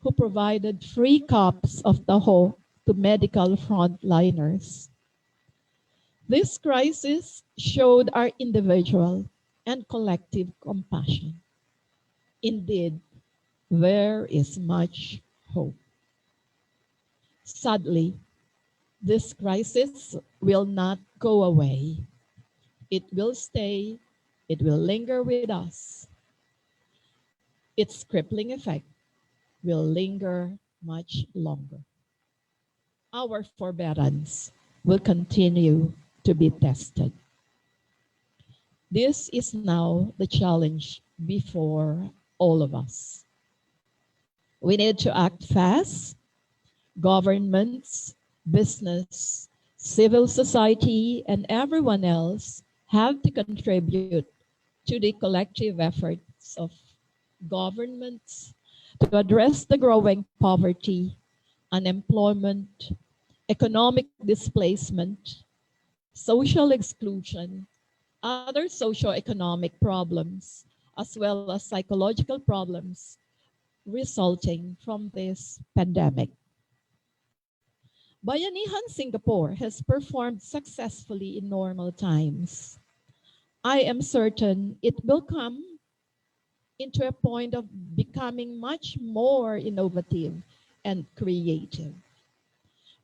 who provided free cups of taho to medical frontliners. This crisis showed our individual and collective compassion. Indeed, there is much hope. Sadly, this crisis will not go away. It will stay, it will linger with us. Its crippling effect will linger much longer. Our forbearance will continue to be tested. This is now the challenge before all of us. We need to act fast. Governments, business, civil society, and everyone else have to contribute to the collective efforts of governments to address the growing poverty, unemployment, economic displacement, social exclusion, other socio-economic problems, as well as psychological problems resulting from this pandemic. Bayanihan Singapore has performed successfully in normal times. I am certain it will come into a point of becoming much more innovative and creative.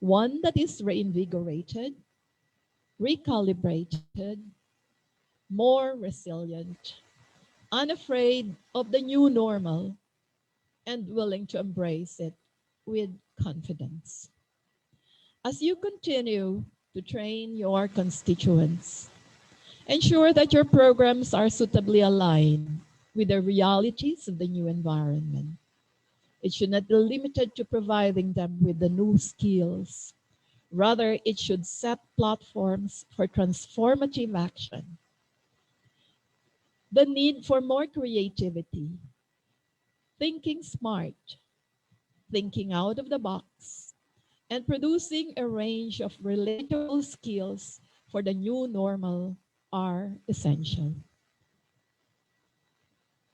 One that is reinvigorated, recalibrated, more resilient, unafraid of the new normal, and willing to embrace it with confidence. As you continue to train your constituents, ensure that your programs are suitably aligned with the realities of the new environment. It should not be limited to providing them with the new skills. Rather, it should set platforms for transformative action. The need for more creativity, thinking smart, thinking out of the box, and producing a range of relatable skills for the new normal are essential.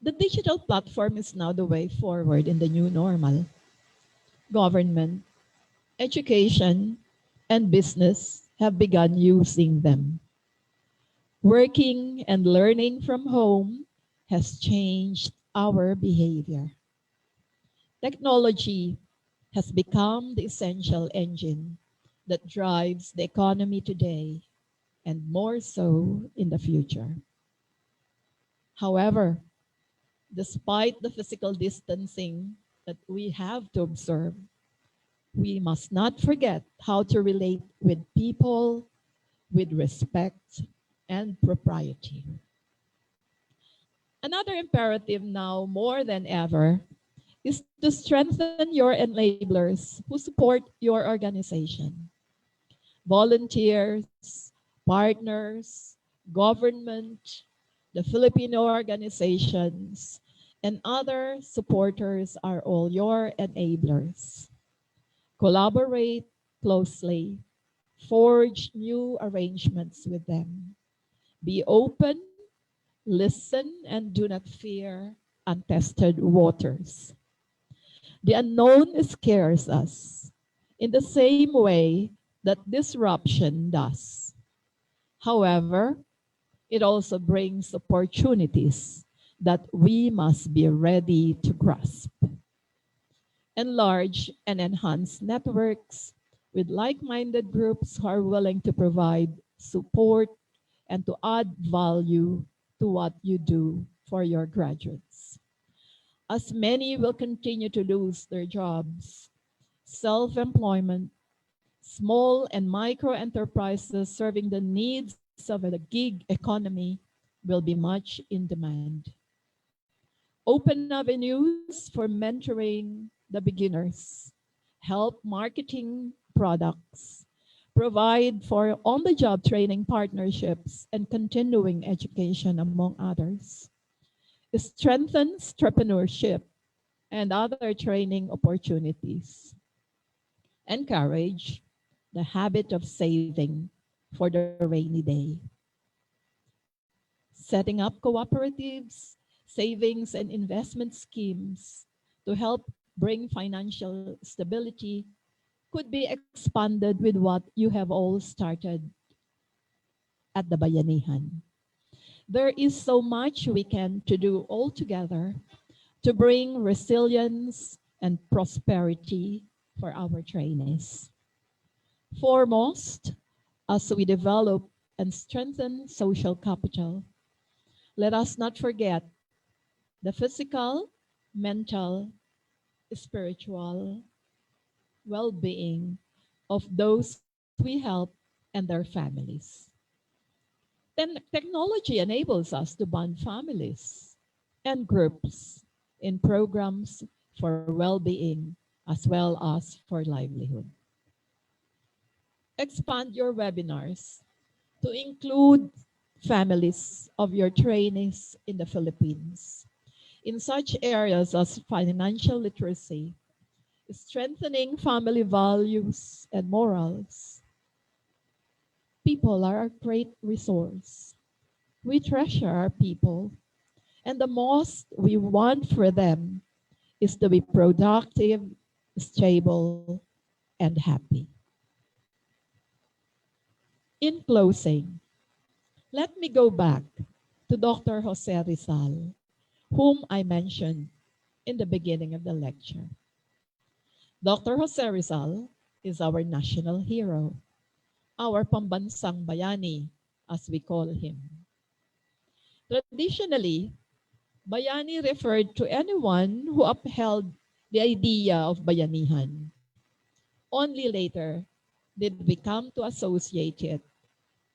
The digital platform is now the way forward in the new normal. Government, education, and business have begun using them. Working and learning from home has changed our behavior. Technology has become the essential engine that drives the economy today and more so in the future. However, despite the physical distancing that we have to observe, we must not forget how to relate with people with respect and propriety. Another imperative now more than ever is to strengthen your enablers who support your organization. Volunteers, partners, government, the Filipino organizations, and other supporters are all your enablers. Collaborate closely, forge new arrangements with them. Be open, listen, and do not fear untested waters. The unknown scares us in the same way that disruption does. However, it also brings opportunities that we must be ready to grasp. Enlarge and enhance networks with like-minded groups who are willing to provide support and to add value to what you do for your graduates. As many will continue to lose their jobs, self-employment, small and micro enterprises serving the needs of the gig economy will be much in demand. Open avenues for mentoring the beginners, help marketing products, provide for on-the-job training partnerships and continuing education, among others. Strengthen entrepreneurship and other training opportunities. Encourage the habit of saving for the rainy day. Setting up cooperatives, savings, and investment schemes to help bring financial stability could be expanded with what you have all started at the Bayanihan. There is so much we can to do all together to bring resilience and prosperity for our trainees. Foremost, as we develop and strengthen social capital, let us not forget the physical, mental, spiritual well-being of those we help and their families. Then technology enables us to bond families and groups in programs for well-being as well as for livelihood. Expand your webinars to include families of your trainees in the Philippines in such areas as financial literacy, strengthening family values and morals. People are a great resource. We treasure our people, and the most we want for them is to be productive, stable, and happy. In closing, let me go back to Dr. Jose Rizal, whom I mentioned in the beginning of the lecture. Dr. Jose Rizal is our national hero, our pambansang bayani, as we call him. Traditionally, bayani referred to anyone who upheld the idea of bayanihan. Only later did we come to associate it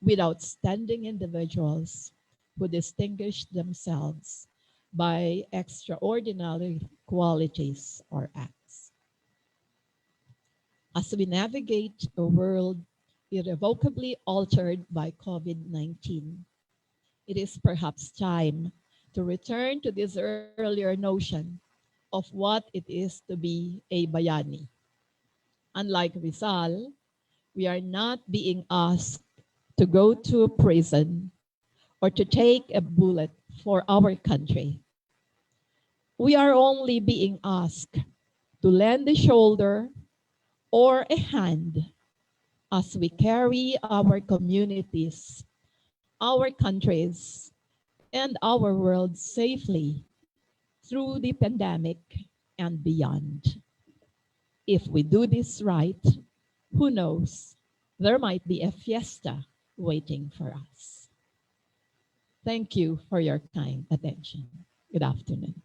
with outstanding individuals who distinguish themselves by extraordinary qualities or acts. As we navigate a world irrevocably altered by COVID-19, it is perhaps time to return to this earlier notion of what it is to be a bayani. Unlike Rizal, we are not being asked to go to prison or to take a bullet for our country. We are only being asked to lend a shoulder or a hand as we carry our communities, our countries, and our world safely through the pandemic and beyond. If we do this right, who knows, there might be a fiesta waiting for us. Thank you for your kind attention. Good afternoon.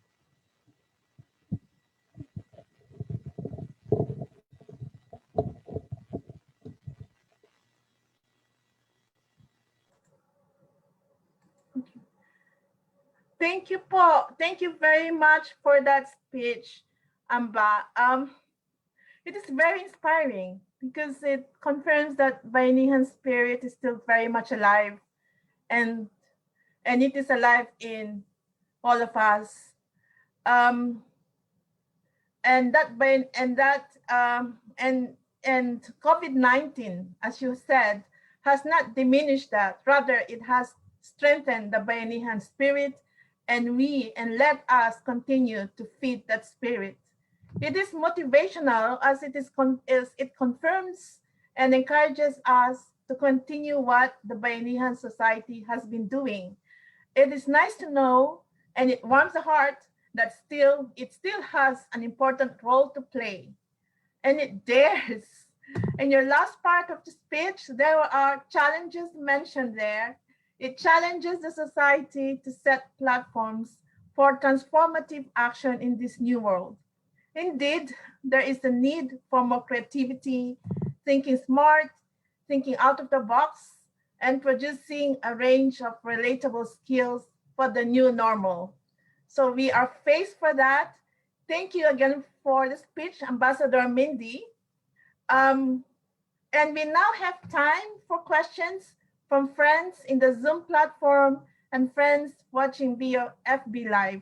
Thank you, Paul. Thank you very much for that speech, Amba. It is very inspiring because it confirms that Bayanihan spirit is still very much alive, and it is alive in all of us. And COVID-19, as you said, has not diminished that. Rather, it has strengthened the Bayanihan spirit, and let us continue to feed that spirit. It is motivational as it confirms and encourages us to continue what the Bayanihan Society has been doing. It is nice to know, and it warms the heart that it still has an important role to play, and it dares. In your last part of the speech, there are challenges mentioned there. It challenges the society to set platforms for transformative action in this new world. Indeed, there is a need for more creativity, thinking smart, thinking out of the box, and producing a range of relatable skills for the new normal. So we are faced for that. Thank you again for the speech, Ambassador Mindy. And we now have time for questions from friends in the Zoom platform and friends watching via FB Live.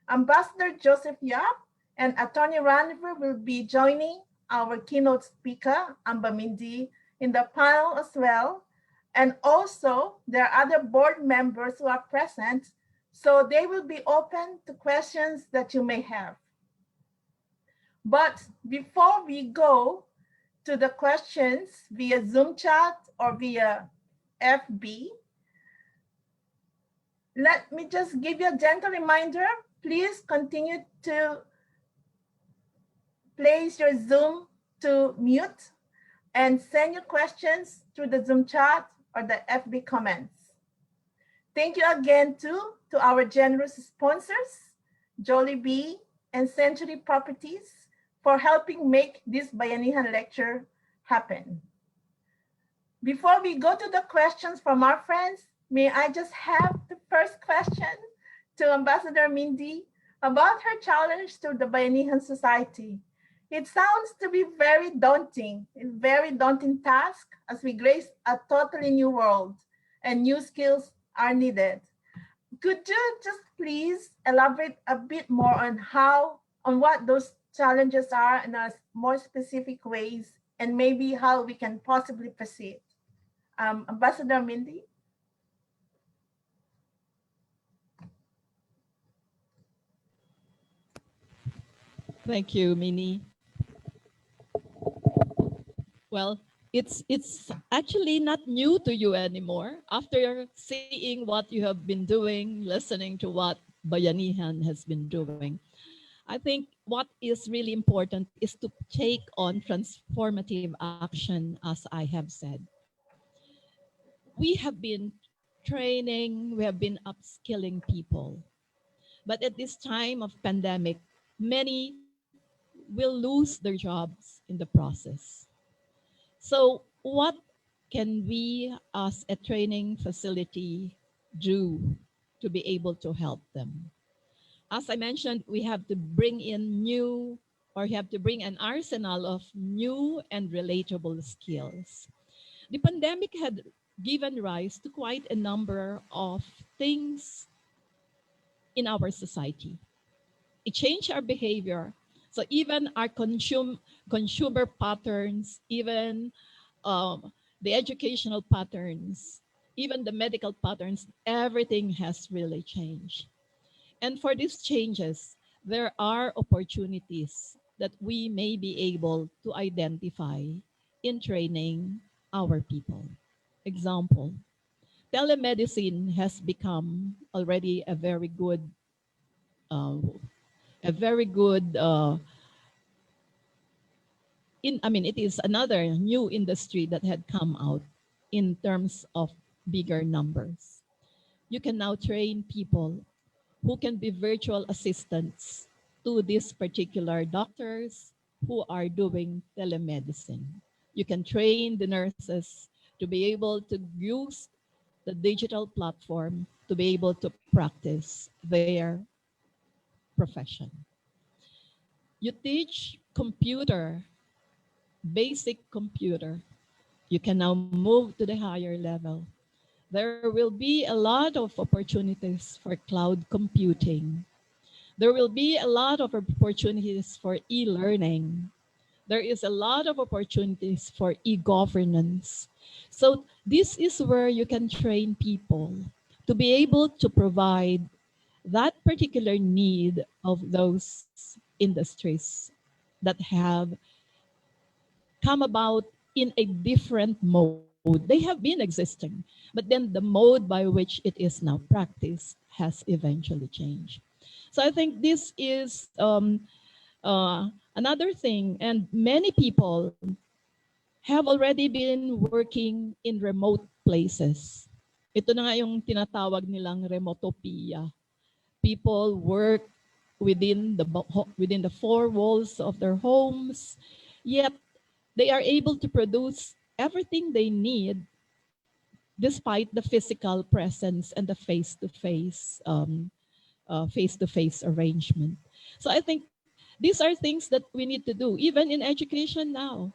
Ambassador Joseph Yap and Attorney Raniver will be joining our keynote speaker, Amba Mindy, in the panel as well. And also, there are other board members who are present, so they will be open to questions that you may have. But before we go to the questions via Zoom chat or via FB, let me just give you a gentle reminder. Please continue to place your Zoom to mute and send your questions through the Zoom chat or the FB comments. Thank you again to our generous sponsors, Jollibee and Century Properties, for helping make this Bayanihan lecture happen. Before we go to the questions from our friends, may I just have the first question to Ambassador Mindy about her challenge to the Bayanihan Society. It sounds to be very daunting, a very daunting task as we grace a totally new world and new skills are needed. Could you just please elaborate a bit more on what those challenges are in a more specific ways, and maybe how we can possibly proceed? Ambassador Mindy? Thank you, Minnie. Well, it's actually not new to you anymore. After seeing what you have been doing, listening to what Bayanihan has been doing, I think what is really important is to take on transformative action, as I have said. We have been training, we have been upskilling people. But at this time of pandemic, many will lose their jobs in the process. So what can we as a training facility do to be able to help them? As I mentioned, we have to bring in new, or we have to bring an arsenal of new and relatable skills. The pandemic had given rise to quite a number of things in our society. It changed our behavior. So even our consumer patterns, even the educational patterns, even the medical patterns, everything has really changed. And for these changes, there are opportunities that we may be able to identify in training our people. Example, telemedicine has become already uh, a very good it is another new industry that had come out in terms of bigger numbers. You can now train people who can be virtual assistants to these particular doctors who are doing telemedicine. You can train the nurses to be able to use the digital platform to be able to practice their profession. You teach computer, basic computer. You can now move to the higher level. There will be a lot of opportunities for cloud computing. There will be a lot of opportunities for e-learning. There is a lot of opportunities for e-governance. So this is where you can train people to be able to provide that particular need of those industries that have come about in a different mode. They have been existing, but then the mode by which it is now practiced has eventually changed. So I think this is another thing, and many people have already been working in remote places. Ito na nga yung tinatawag nilang remotopia. People work within the four walls of their homes, yet they are able to produce everything they need despite the physical presence and the face-to-face arrangement. So I think these are things that we need to do, even in education now.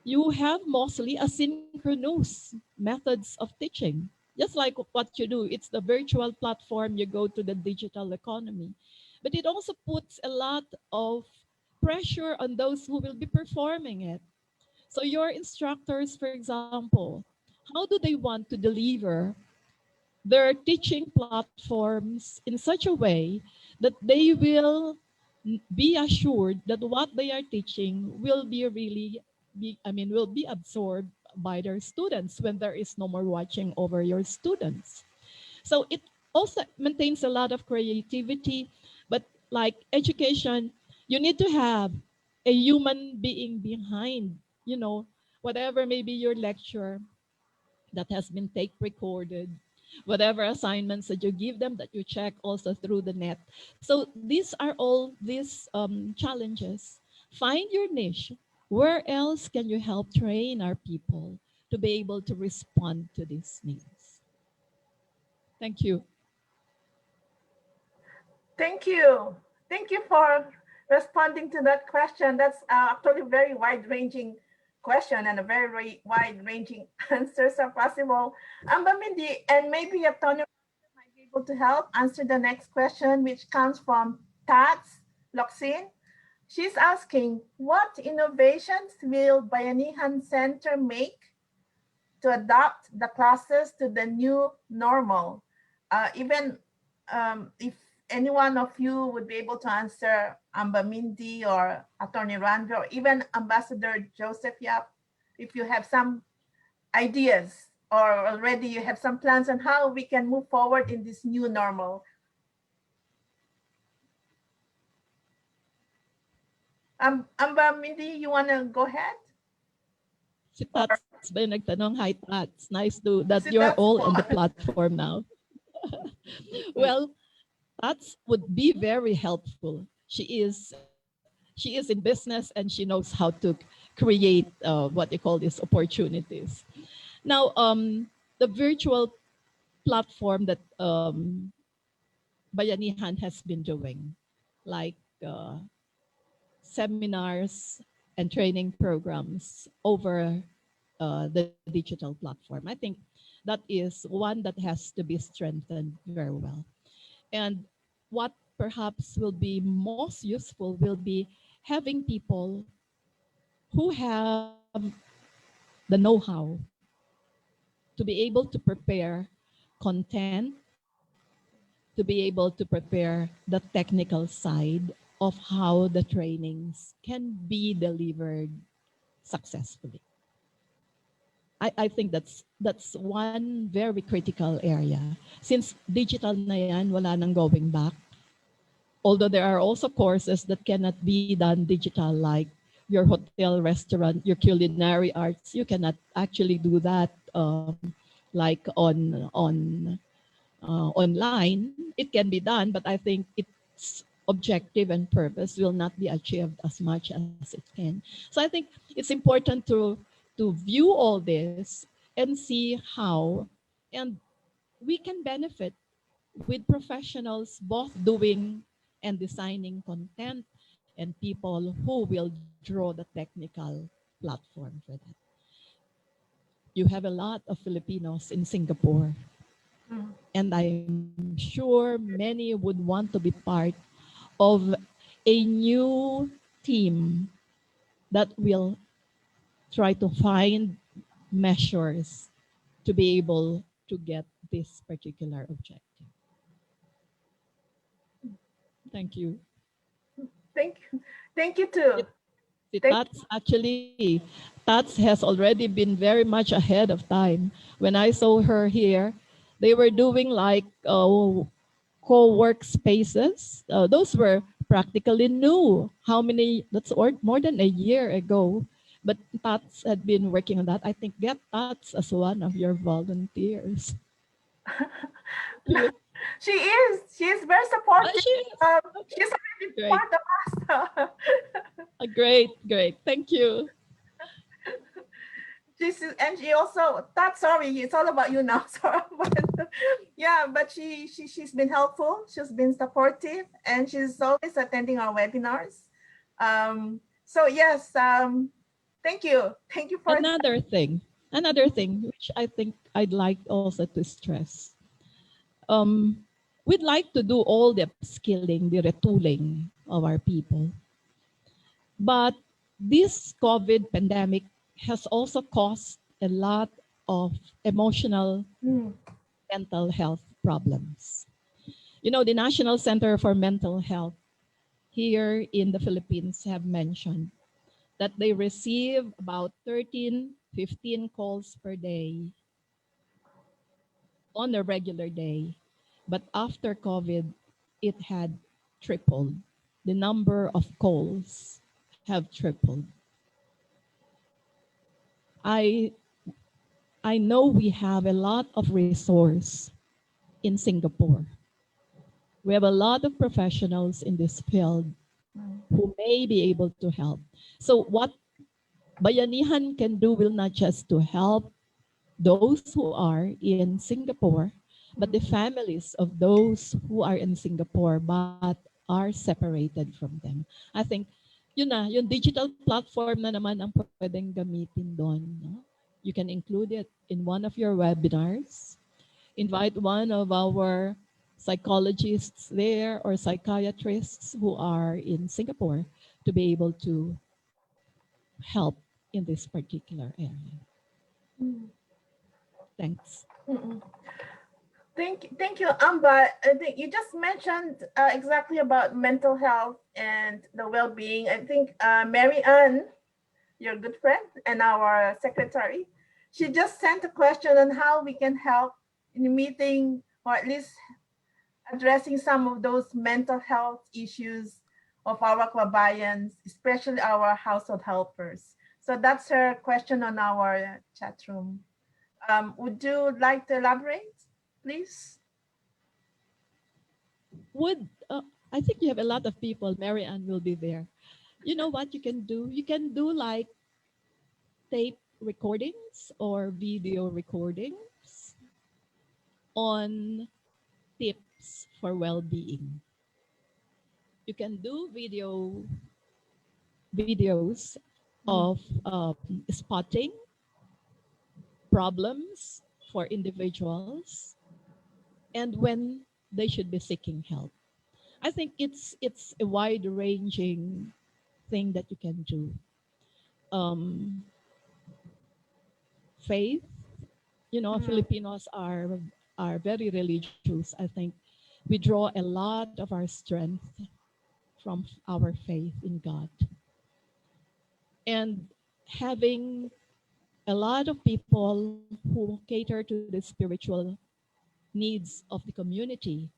You have mostly asynchronous methods of teaching, just like what you do. It's the virtual platform, you go to the digital economy. But it also puts a lot of pressure on those who will be performing it. So your instructors, for example, how do they want to deliver their teaching platforms in such a way that they will be assured that what they are teaching will will be absorbed by their students when there is no more watching over your students. So it also maintains a lot of creativity, but like education, you need to have a human being behind, whatever may be your lecture that has been tape recorded, whatever assignments that you give them that you check also through the net. So these are all these challenges. Find your niche. Where else can you help train our people to be able to respond to these needs? Thank you. Thank you. Thank you for responding to that question. That's actually a very wide-ranging question and a very wide-ranging answers are possible. Mindy, and maybe Antonio might be able to help answer the next question, which comes from Tats Loxin. She's asking, what innovations will Bayanihan Center make to adapt the classes to the new normal? Even if any one of you would be able to answer, Mindy or Attorney Randy, or even Ambassador Joseph Yap, if you have some ideas or already you have some plans on how we can move forward in this new normal. Mindy, you want to go ahead? Si Tats ba yung nagtanong? Hi, Tats. Nice that Si you're Tats all po. on the platform now. Well, Tats would be very helpful. She is in business and she knows how to create what you call these opportunities. Now, the virtual platform that Bayanihan has been doing, like seminars and training programs over the digital platform. I think that is one that has to be strengthened very well. And what perhaps will be most useful will be having people who have the know-how to be able to prepare content, to be able to prepare the technical side of how the trainings can be delivered successfully. I think that's one very critical area. Since digital na yan, wala nang going back. Although there are also courses that cannot be done digital, like your hotel, restaurant, your culinary arts, you cannot actually do that like online. It can be done, but I think its objective and purpose will not be achieved as much as it can. So I think it's important to view all this and see how and we can benefit with professionals both doing and designing content and people who will draw the technical platform for that. You have a lot of Filipinos in Singapore, and I'm sure many would want to be part of a new team that will try to find measures to be able to get this particular objective. Thank you. Thank you too. Tats actually, Tats has already been very much ahead of time. When I saw her here, they were doing like co-work spaces. Those were practically new. How many? That's more than a year ago. But Tats had been working on that. I think get Tats as one of your volunteers. She is. She is very supportive. She's already Great. part of us. Great. Thank you. And she also, sorry, it's all about you now. Sorry, but yeah, but she's been helpful. She's been supportive, and she's always attending our webinars. So yes, thank you for Another thing which I think I'd like also to stress. We'd like to do all the upskilling, the retooling of our people. But this COVID pandemic has also caused a lot of emotional, mental health problems. You know, the National Center for Mental Health here in the Philippines have mentioned that they receive about 13, 15 calls per day on a regular day. But after COVID, it had tripled. The number of calls have tripled. I know we have a lot of resource in Singapore. We have a lot of professionals in this field who may be able to help. So what Bayanihan can do will not just to help those who are in Singapore, but the families of those who are in Singapore but are separated from them. I think yun na, yung digital platform na naman ang pwedeng gamitin doon. No? You can include it in one of your webinars. Invite one of our psychologists there or psychiatrists who are in Singapore to be able to help in this particular area. Thanks. Thank you, Amba. I think you just mentioned exactly about mental health and the well-being. I think Mary Ann, your good friend and our secretary, she just sent a question on how we can help in meeting or at least addressing some of those mental health issues of our kabayans, especially our household helpers. So that's her question on our chat room. Would you like to elaborate, please? I think you have a lot of people. Mary Ann will be there. You know what you can do? You can do like tape recordings or video recordings on tips for well-being. You can do videos of spotting problems for individuals and when they should be seeking help. I think it's a wide-ranging thing that you can do. Faith, Filipinos are very religious. I think we draw a lot of our strength from our faith in God. And having a lot of people who cater to the spiritual needs of the community,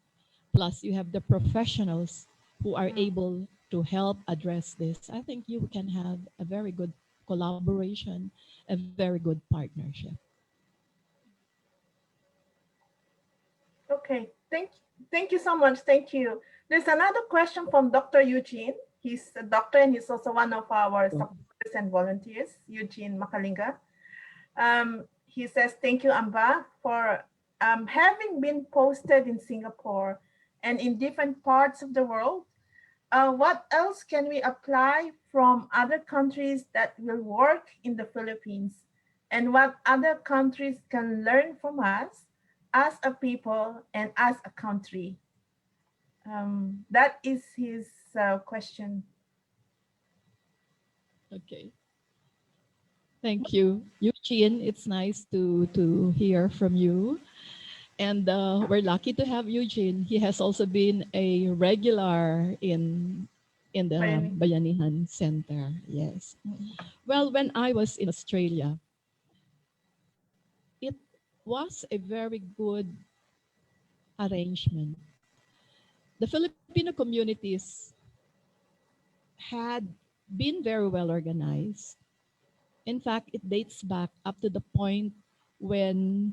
plus you have the professionals who are able to help address this, I think you can have a very good collaboration, a very good partnership. Okay, thank you so much. Thank you. There's another question from Dr. Eugene. He's a doctor and he's also one of our supporters and volunteers, Eugene Makalinga. He says, thank you, Amba, for having been posted in Singapore and in different parts of the world. What else can we apply from other countries that will work in the Philippines? And what other countries can learn from us as a people and as a country? That is his question. Okay. Thank you, Eugene. It's nice to hear from you. And we're lucky to have Eugene. He has also been a regular in the Bayanihan Center. Yes. Well, when I was in Australia, it was a very good arrangement. The Filipino communities had been very well organized. In fact, it dates back up to the point when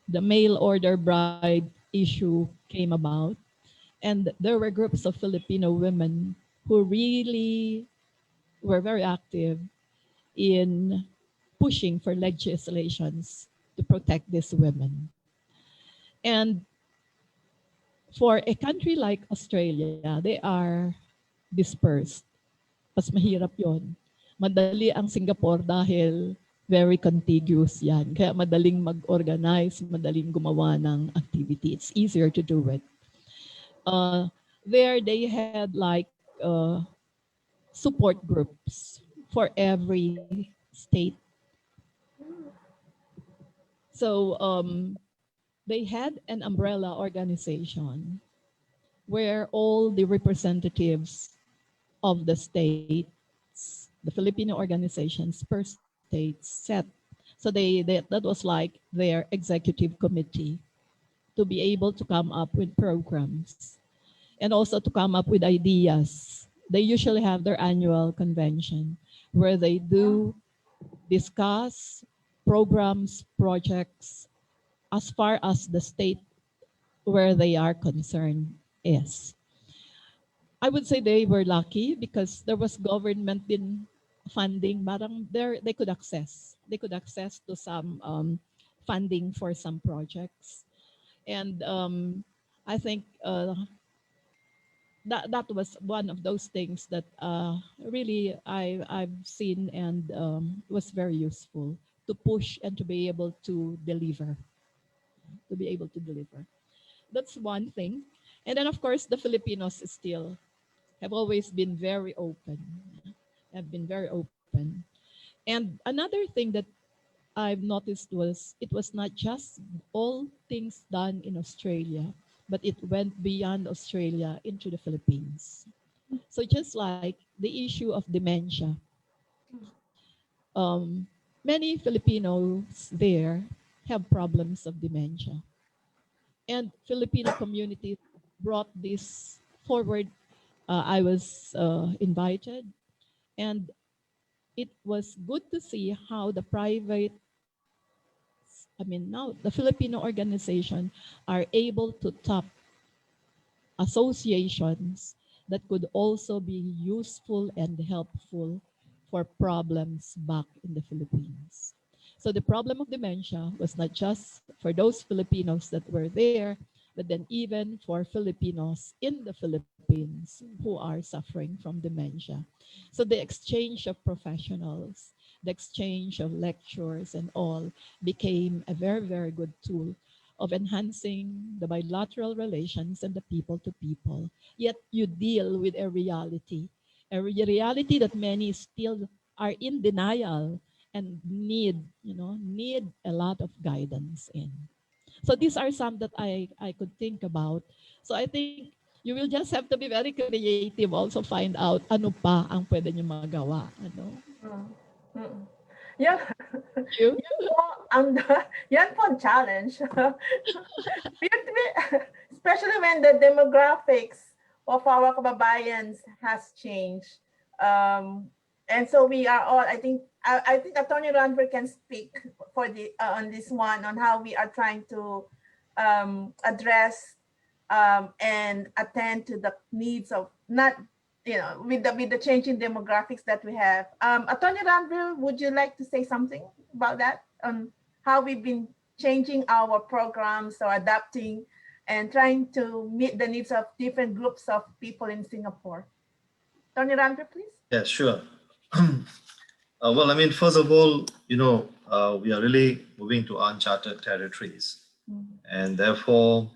the mail order bride issue came about. And there were groups of Filipino women who really were very active in pushing for legislations to protect these women. And for a country like Australia, they are dispersed. Mas mahirap yon. Madali ang Singapore dahil very contiguous yan. Kaya madaling mag-organize, madaling gumawa ng activity. It's easier to do it. There they had like support groups for every state. So they had an umbrella organization where all the representatives of the states, the Filipino organizations per state set. So that was like their executive committee to be able to come up with programs and also to come up with ideas. They usually have their annual convention where they do discuss programs, projects, as far as the state where they are concerned is. I would say they were lucky because there was government in funding. Parang they could access to some funding for some projects. And I think that was one of those things that really I've seen and was very useful to push and to be able to deliver. That's one thing. And then of course the Filipinos still have always been very open. And another thing that I've noticed was it was not just all things done in Australia, but it went beyond Australia into the Philippines. So just like the issue of dementia, many Filipinos there have problems of dementia. And Filipino community brought this forward. I was invited, and it was good to see how the now the Filipino organization are able to tap associations that could also be useful and helpful for problems back in the Philippines. So the problem of dementia was not just for those Filipinos that were there, but then even for Filipinos in the Philippines who are suffering from dementia. So the exchange of professionals, the exchange of lectures and all became a very, very good tool of enhancing the bilateral relations and the people to people. Yet you deal with a reality that many still are in denial and need a lot of guidance in. So these are some that I could think about. So I think you will just have to be very creative, also find out ano pa ang pwede nyo magawa. Ano? Yeah. You? Yan po ang challenge. Especially when the demographics of our kababayans has changed. And so we are all, I think Attorney Ranver can speak for on this one, on how we are trying to address and attend to the needs of, not, with the changing demographics that we have. Attorney Ranver, would you like to say something about that, on how we've been changing our programs or adapting and trying to meet the needs of different groups of people in Singapore? Attorney Ranver, please. Yeah, sure. Well, I mean, first of all, we are really moving to uncharted territories. And therefore,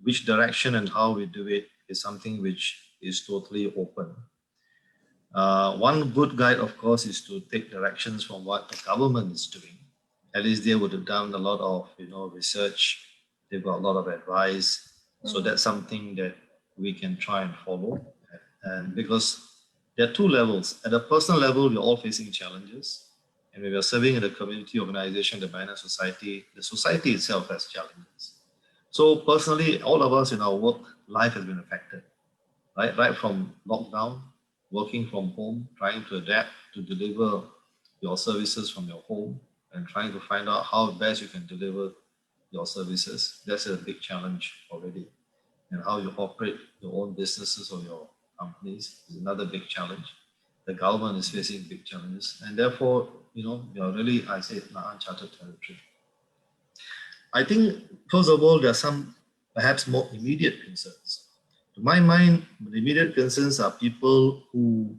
which direction and how we do it is something which is totally open. One good guide, of course, is to take directions from what the government is doing. At least they would have done a lot of, research. They've got a lot of advice. So that's something that we can try and follow. And because there are two levels. At a personal level, we're all facing challenges. And when we're serving in a community organization, the Bayanihan Society, the society itself has challenges. So personally, all of us in our work life has been affected, right? Right from lockdown, working from home, trying to adapt to deliver your services from your home, and trying to find out how best you can deliver your services. That's a big challenge already. And how you operate your own businesses or your companies is another big challenge. The government is facing big challenges. And therefore, we are really, I say, in uncharted territory. I think, first of all, there are some perhaps more immediate concerns. To my mind, the immediate concerns are people who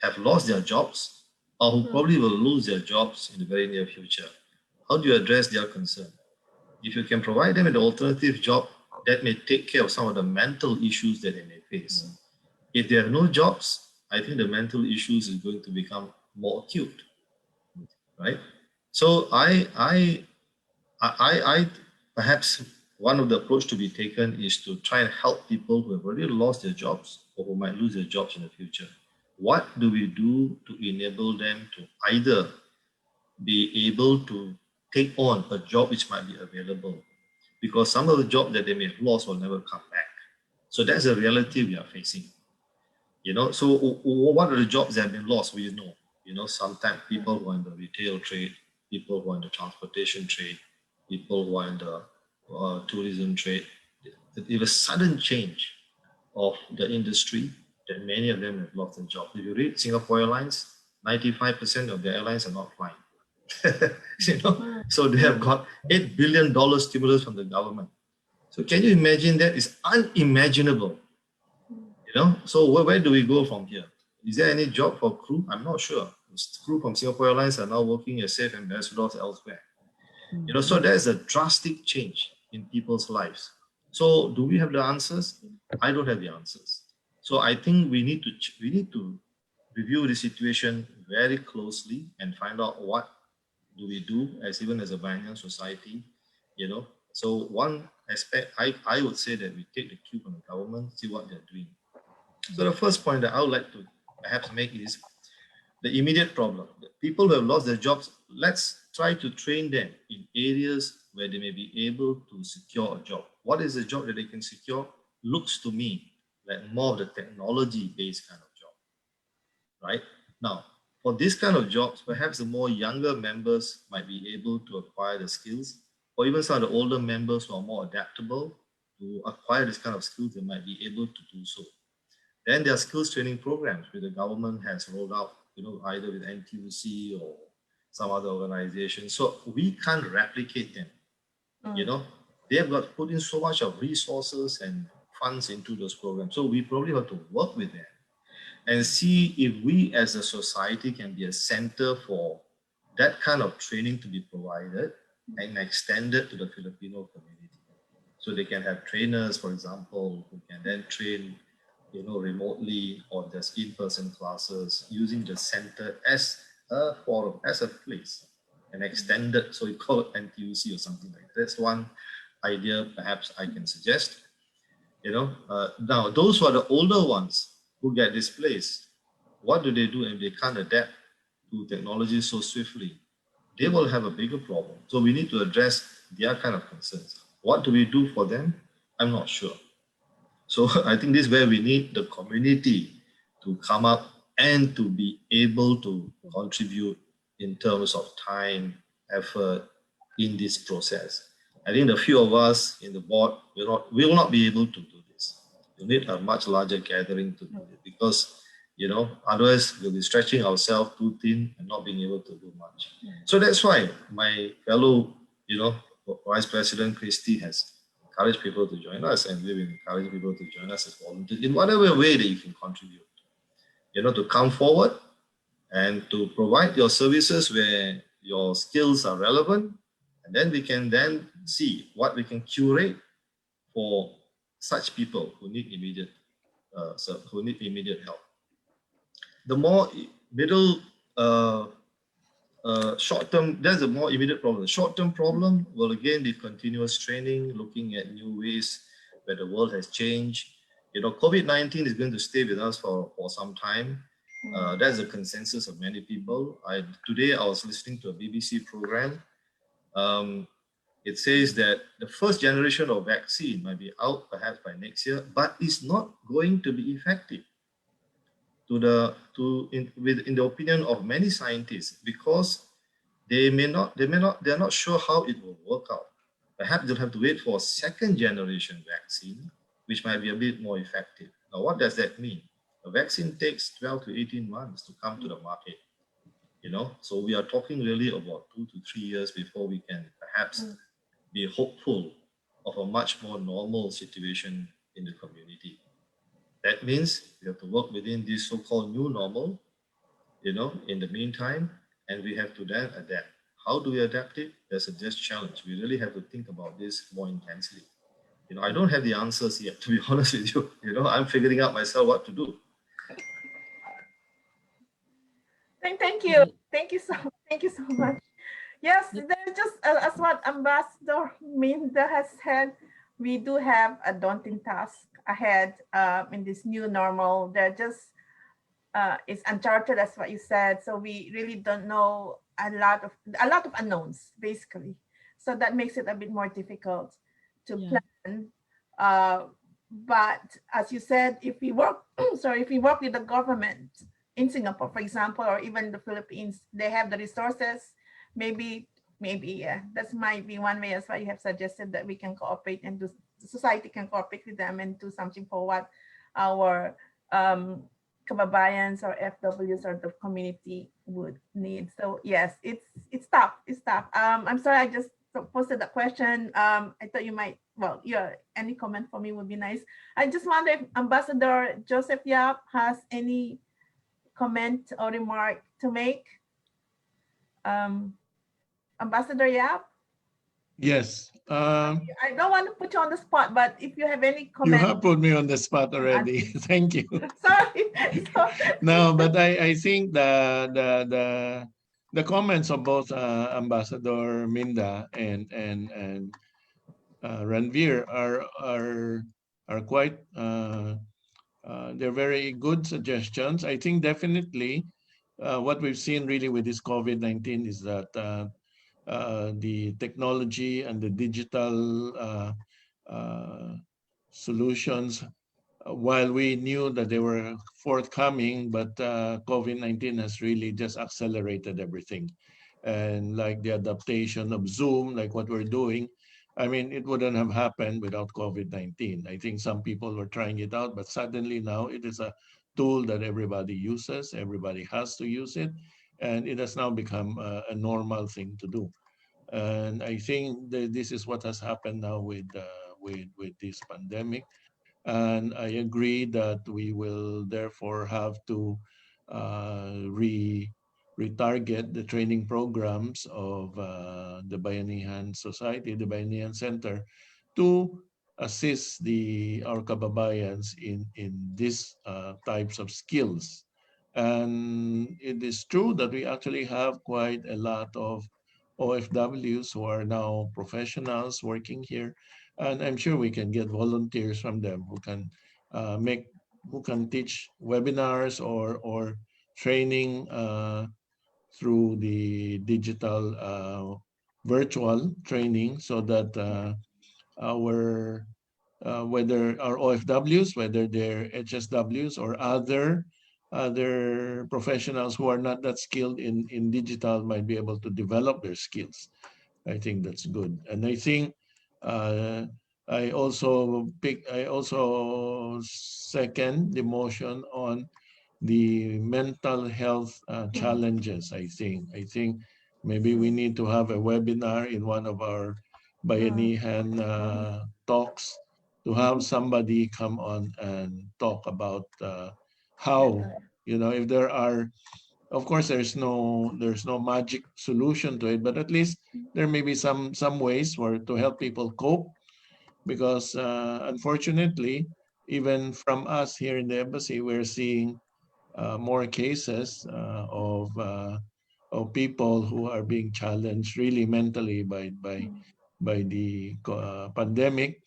have lost their jobs or who probably will lose their jobs in the very near future. How do you address their concern? If you can provide them with an alternative job, that may take care of some of the mental issues that they may face. If they have no jobs, I think the mental issues is going to become more acute, right? So I perhaps one of the approach to be taken is to try and help people who have already lost their jobs or who might lose their jobs in the future. What do we do to enable them to either be able to take on a job which might be available? Because some of the jobs that they may have lost will never come back. So that's the reality we are facing. So what are the jobs that have been lost? Well, sometimes people who are in the retail trade, people who are in the transportation trade, people who are in the tourism trade. If a sudden change of the industry, that many of them have lost their job. If you read Singapore Airlines, 95% of the airlines are not flying. So they have got $8 billion stimulus from the government. So can you imagine that? It's unimaginable. So where do we go from here? Is there any job for crew? I'm not sure. Crew from Singapore Airlines are now working as safe ambassadors elsewhere. So there's a drastic change in people's lives. So do we have the answers? I don't have the answers. So I think we need to review the situation very closely and find out what do we do even as a Bayanihan society. So one aspect, I would say that we take the cue from the government, see what they're doing. So the first point that I would like to perhaps make is the immediate problem. The people who have lost their jobs, let's try to train them in areas where they may be able to secure a job. What is the job that they can secure? Looks to me like more of the technology-based kind of job, right? Now, for this kind of jobs, perhaps the more younger members might be able to acquire the skills, or even some of the older members who are more adaptable to acquire this kind of skills, they might be able to do so. Then there are skills training programs which the government has rolled out either with NTUC or some other organization. So we can't replicate them. They have got to put in so much of resources and funds into those programs. So we probably have to work with them and see if we as a society can be a center for that kind of training to be provided and extended to the Filipino community. So they can have trainers, for example, who can then train, remotely or just in-person classes using the center as a forum, as a place, and extended, so we call it NTUC or something like that. That's one idea perhaps I can suggest. Now those who are the older ones who get displaced, what do they do if they can't adapt to technology so swiftly? They will have a bigger problem. So we need to address their kind of concerns. What do we do for them? I'm not sure. So I think this is where we need the community to come up and to be able to contribute in terms of time, effort in this process. I think the few of us in the board will not be able to do this. You need a much larger gathering to do it because, otherwise we'll be stretching ourselves too thin and not being able to do much. So that's why my fellow, Vice President Christie has encouraged people to join us, and we've been encouraging people to join us as volunteers in whatever way that you can contribute, to come forward and to provide your services where your skills are relevant, and then we can then see what we can curate for such people who need immediate help. The more middle short-term, there's a more immediate problem. The short-term problem will again be continuous training, looking at new ways where the world has changed. COVID-19 is going to stay with us for some time. That's the consensus of many people. Today I was listening to a BBC program. It says that the first generation of vaccine might be out perhaps by next year, but it's not going to be effective in the opinion of many scientists, because they're not sure how it will work out. Perhaps they'll have to wait for a second generation vaccine, which might be a bit more effective. Now, what does that mean? A vaccine takes 12 to 18 months to come to the market. So we are talking really about 2 to 3 years before we can perhaps be hopeful of a much more normal situation in the community. That means we have to work within this so-called new normal, in the meantime, and we have to then adapt. How do we adapt it? That's a just challenge. We really have to think about this more intensely. I don't have the answers yet, to be honest with you. I'm figuring out myself what to do. Thank you. Thank you so much. Yes, there's just as what Ambassador Minda has said, we do have a daunting task ahead in this new normal. They're just it's uncharted, as what you said. So we really don't know a lot of unknowns, basically. So that makes it a bit more difficult to plan. But as you said, if we work, if we work with the government in Singapore, for example, or even the Philippines, they have the resources. Maybe, that might be one way as well. You have suggested that we can cooperate and the society can cooperate with them and do something for what our kababayans or FWs or the community would need. So yes, it's tough. I'm sorry, I just posted that question. I thought you might, any comment for me would be nice. I just wonder if Ambassador Joseph Yap has any comment or remark to make. Ambassador Yap? Yes. I don't want to put you on the spot, but if you have any comment. You have put me on the spot already. Thank you. Sorry. No, but I think the comments of both Ambassador Minda and Ranveer are quite they're very good suggestions. I think definitely what we've seen really with this COVID-19 is that the technology and the digital solutions, while we knew that they were forthcoming, but COVID-19 has really just accelerated everything. And like the adaptation of Zoom, like what we're doing, I mean, it wouldn't have happened without COVID-19. I think some people were trying it out, but suddenly now it is a tool that everybody uses. Everybody has to use it, and it has now become a normal thing to do. And I think that this is what has happened now with this pandemic. And I agree that we will therefore have to retarget the training programs of the Bayanihan Society, the Bayanihan Center, to assist our kababayans in these types of skills. And it is true that we actually have quite a lot of OFWs who are now professionals working here, and I'm sure we can get volunteers from them who can who can teach webinars or training through the digital virtual training, so that our whether our OFWs, whether they're HSWs or other professionals who are not that skilled in digital, might be able to develop their skills. I think that's good. And I think uh, I also second the motion on the mental health challenges. I think maybe we need to have a webinar in one of our Bayanihan talks, to have somebody come on and talk about how, if there are, of course, there's no magic solution to it, but at least there may be some ways to help people cope, because unfortunately, even from us here in the embassy, we're seeing more cases of people who are being challenged really mentally by the pandemic.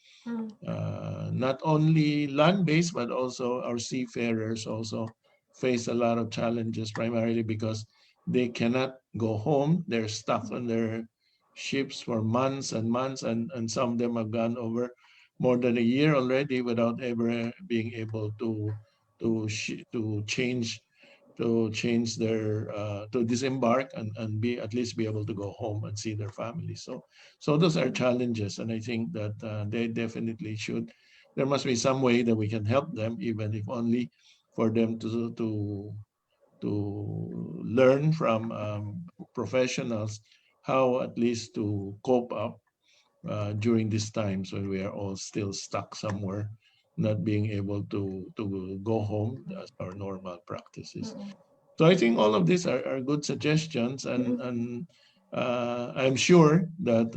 Not only land-based, but also our seafarers also face a lot of challenges, primarily because they cannot go home. They're stuck on their ships for months and months, and some of them have gone over more than a year already without ever being able to change their to disembark and be at least be able to go home and see their families. So those are challenges, and I think that they definitely should. There must be some way that we can help them, even if only for them to learn from professionals how at least to cope up during these times when we are all still stuck somewhere, not being able to go home as our normal practices. So I think all of these are good suggestions, and I'm sure that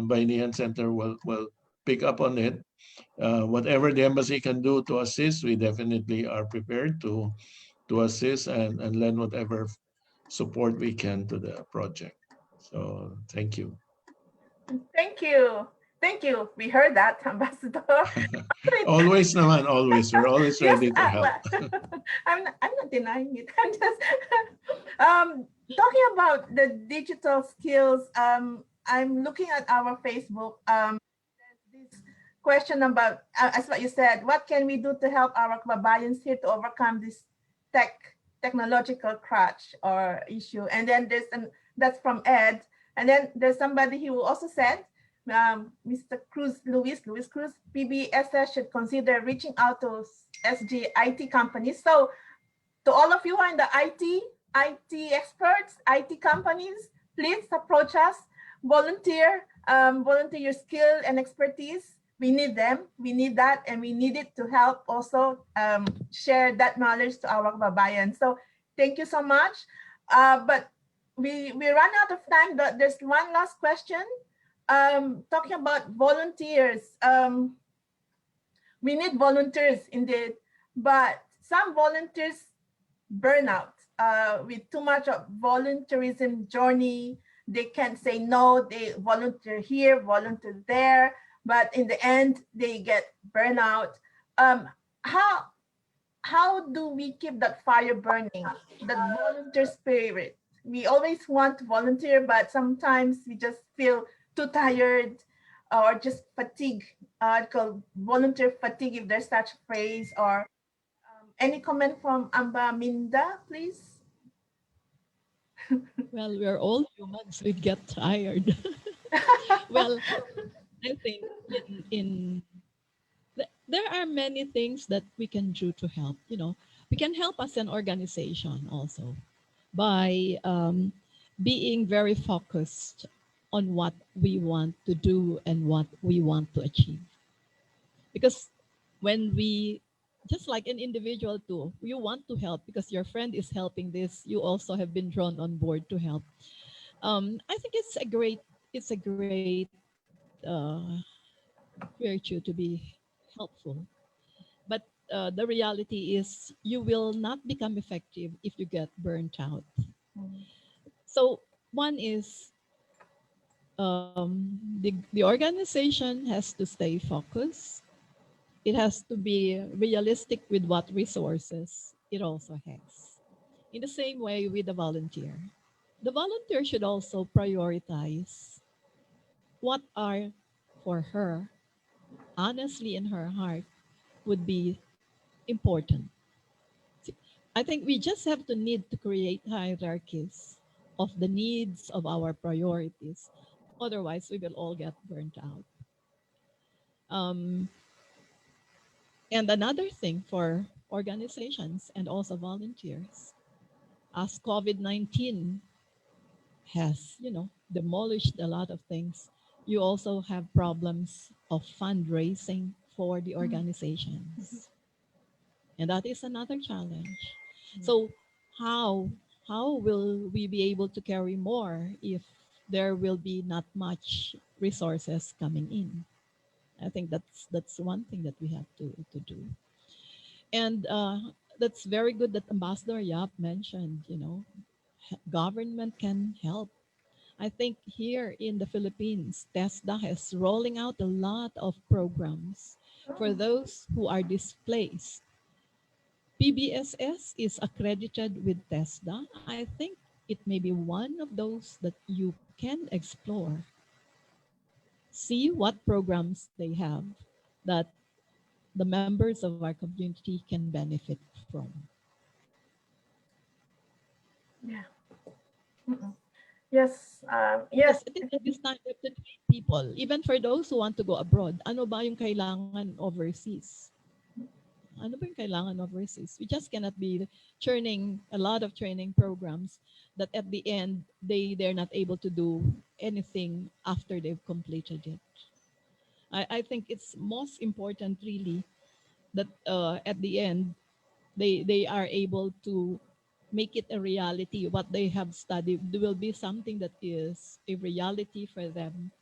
Bayanihan Center will pick up on it. Whatever the embassy can do to assist, we definitely are prepared to assist and lend whatever support we can to the project. So thank you. Thank you. Thank you. We heard that, Ambassador. Always naman, always. We're always ready to help. Well, I'm not denying it. I'm just talking about the digital skills. I'm looking at our Facebook. There's this question about, as what you said, what can we do to help our kababayans here to overcome this technological crutch or issue? And then that's from Ed. And then there's somebody who also said, Mr. Cruz, Luis Cruz, PBSS should consider reaching out to SG IT companies. So to all of you who are in the IT experts, IT companies, please approach us, volunteer your skill and expertise. We need them, we need that, and we need it to help also share that knowledge to our kababayan. So thank you so much. But we run out of time, but there's one last question. Talking about volunteers. We need volunteers indeed, but some volunteers burn out with too much of volunteerism journey. They can't say no, they volunteer here, volunteer there, but in the end, they get burnout. How do we keep that fire burning, that volunteer spirit? We always want to volunteer, but sometimes we just feel too tired or just fatigue, called volunteer fatigue, if there's such a phrase. Or any comment from Minda, please? Well, we're all humans. We get tired. Well, I think there are many things that we can do to help. We can help as an organization also by being very focused on what we want to do and what we want to achieve. Because when we, just like an individual too, you want to help because your friend is helping this, you also have been drawn on board to help. I think it's a great virtue to be helpful. But the reality is you will not become effective if you get burnt out. So one is the organization has to stay focused. It has to be realistic with what resources it also has. In the same way with the volunteer. The volunteer should also prioritize what are for her, honestly in her heart, would be important. I think we just have to need to create hierarchies of the needs of our priorities. Otherwise, we will all get burnt out. Um, and another thing for organizations and also volunteers, as COVID-19 has, demolished a lot of things, you also have problems of fundraising for the organizations. And that is another challenge. So how how will we be able to carry more if there will be not much resources coming in? I think that's one thing that we have to do. And that's very good that Ambassador Yap mentioned, government can help. I think here in the Philippines, TESDA is rolling out a lot of programs for those who are displaced. PBSS is accredited with TESDA. I think it may be one of those that you can explore. See what programs they have that the members of our community can benefit from. Yeah. Yes. Because Yes. I think at this time we have to train people, even for those who want to go abroad. Ano ba yung kailangan overseas? Ano ba yung kailangan overseas? We just cannot be churning a lot of training programs that at the end they're not able to do anything after they've completed it. I think it's most important really that at the end they are able to make it a reality. What they have studied will be something that is a reality for them,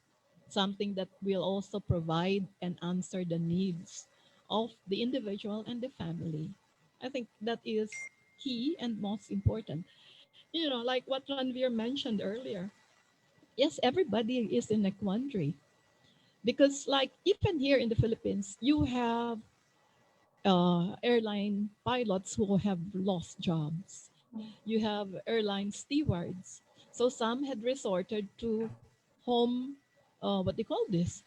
something that will also provide and answer the needs of the individual and the family. I think that is key and most important. Like what Ranveer mentioned earlier. Yes, everybody is in a quandary because, like, even here in the Philippines, you have airline pilots who have lost jobs. You have airline stewards. So some had resorted to home, what they call this,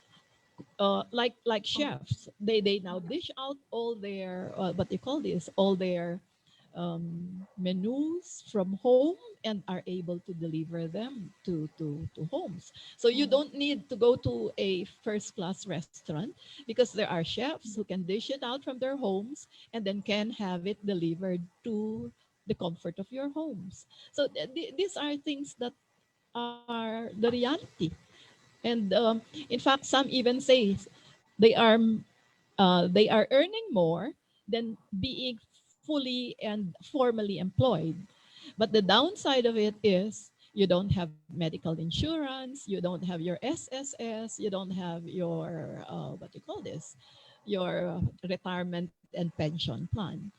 like chefs. They now dish out all their what they call this, all their menus from home and are able to deliver them to homes. So you don't need to go to a first class restaurant because there are chefs who can dish it out from their homes and then can have it delivered to the comfort of your homes. So these are things that are the reality. And in fact, some even say they are they are earning more than being fully and formally employed. But the downside of it is you don't have medical insurance, you don't have your SSS, you don't have your what do you call this, your retirement and pension plan.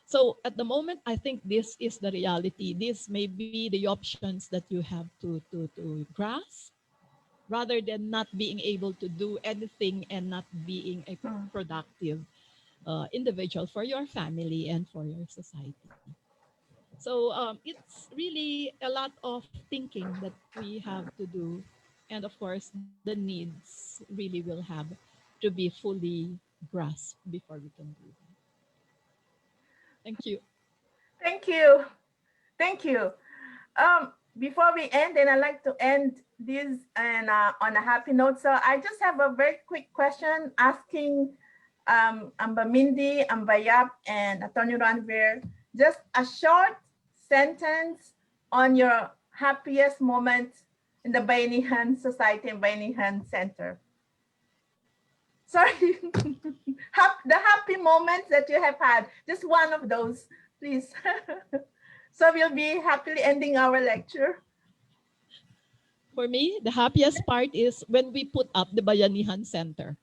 So at the moment, I think this is the reality. This may be the options that you have to grasp rather than not being able to do anything and not being a productive individual for your family and for your society. So it's really a lot of thinking that we have to do. And of course, the needs really will have to be fully grasped before we can do that. Thank you. Thank you. Thank you. Before we end, and I'd like to end this and on a happy note. So I just have a very quick question asking Amba Mindy, Amba Yap, and Attorney Ranveer, just a short sentence on your happiest moment in the Bayanihan Society and Bayanihan Center. Sorry, the happy moments that you have had, just one of those, please. So we'll be happily ending our lecture. For me, the happiest part is when we put up the Bayanihan Center,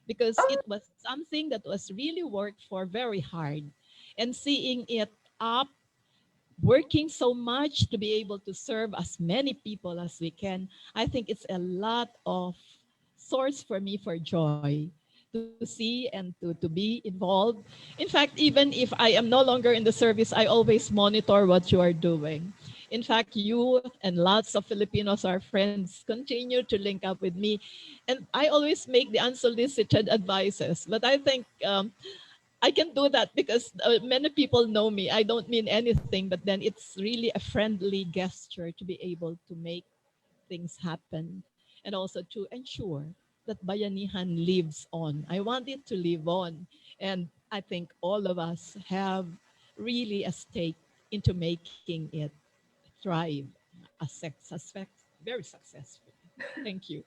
because it was something that was really worked for very hard, and seeing it up, working so much to be able to serve as many people as we can, I think it's a lot of source for me for joy to see and to be involved. In fact, even if I am no longer in the service, I always monitor what you are doing. In fact, you and lots of Filipinos, our friends, continue to link up with me. And I always make the unsolicited advices. But I think I can do that because many people know me. I don't mean anything, but then it's really a friendly gesture to be able to make things happen and also to ensure that Bayanihan lives on. I want it to live on. And I think all of us have really a stake into making it thrive very successful. Thank you.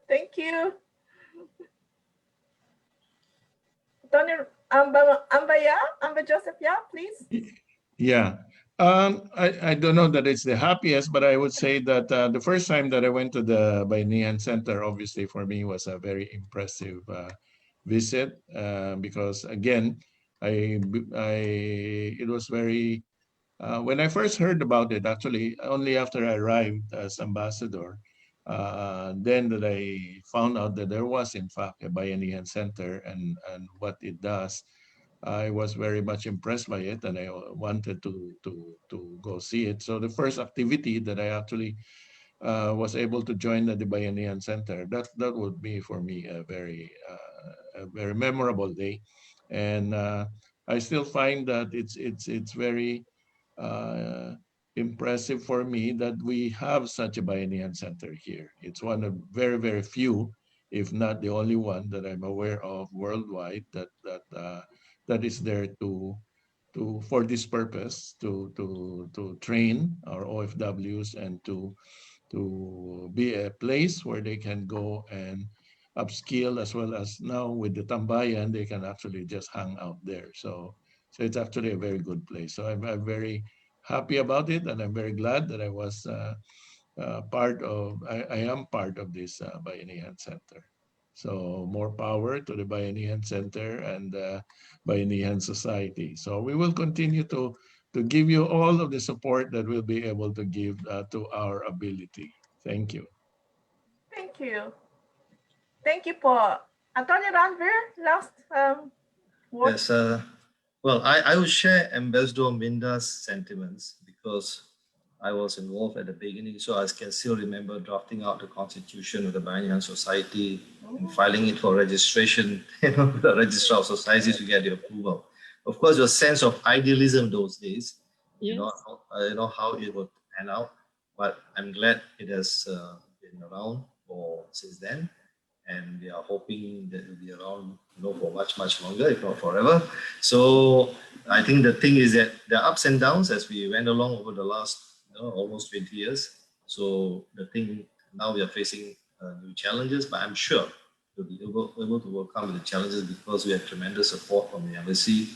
Thank you. Tony, Amba Joseph, yeah, please. Yeah. I don't know that it's the happiest, but I would say that the first time that I went to the Bayanihan Center, obviously for me was a very impressive visit because again, it was very when I first heard about it, actually only after I arrived as ambassador, then that I found out that there was in fact a Bayanihan Center and what it does. I was very much impressed by it, and I wanted to go see it. So the first activity that I actually was able to join at the Bayanihan Center, that would be for me a very memorable day, and I still find that it's very uh, impressive for me that we have such a Bayanihan Center here. It's one of very few, if not the only one that I'm aware of worldwide that is there to for this purpose to train our OFWs and to be a place where they can go and upskill, as well as now with the Tambayan, they can actually just hang out there. So it's actually a very good place. So I'm very happy about it, and I'm very glad that I was I am part of this Bayanihan Center. So more power to the Bayanihan Center and Bayanihan Society. So we will continue to give you all of the support that we'll be able to give to our ability. Thank you. Thank you. Thank you, Paul. Attorney Ranveer, last word. Yes, well, I would share Ambassador Minda's sentiments because I was involved at the beginning, so I can still remember drafting out the constitution of the Bayanihan Society and filing it for registration, with the Registrar of Societies to get the approval. Of course, your sense of idealism those days, Yes. How it would pan out, but I'm glad it has been around since then, and we are hoping that it will be around for much longer, if not forever. So I think the thing is that there are ups and downs as we went along over the last almost 20 years. So the thing now we are facing new challenges, but I'm sure we'll be able to overcome the challenges because we have tremendous support from the embassy,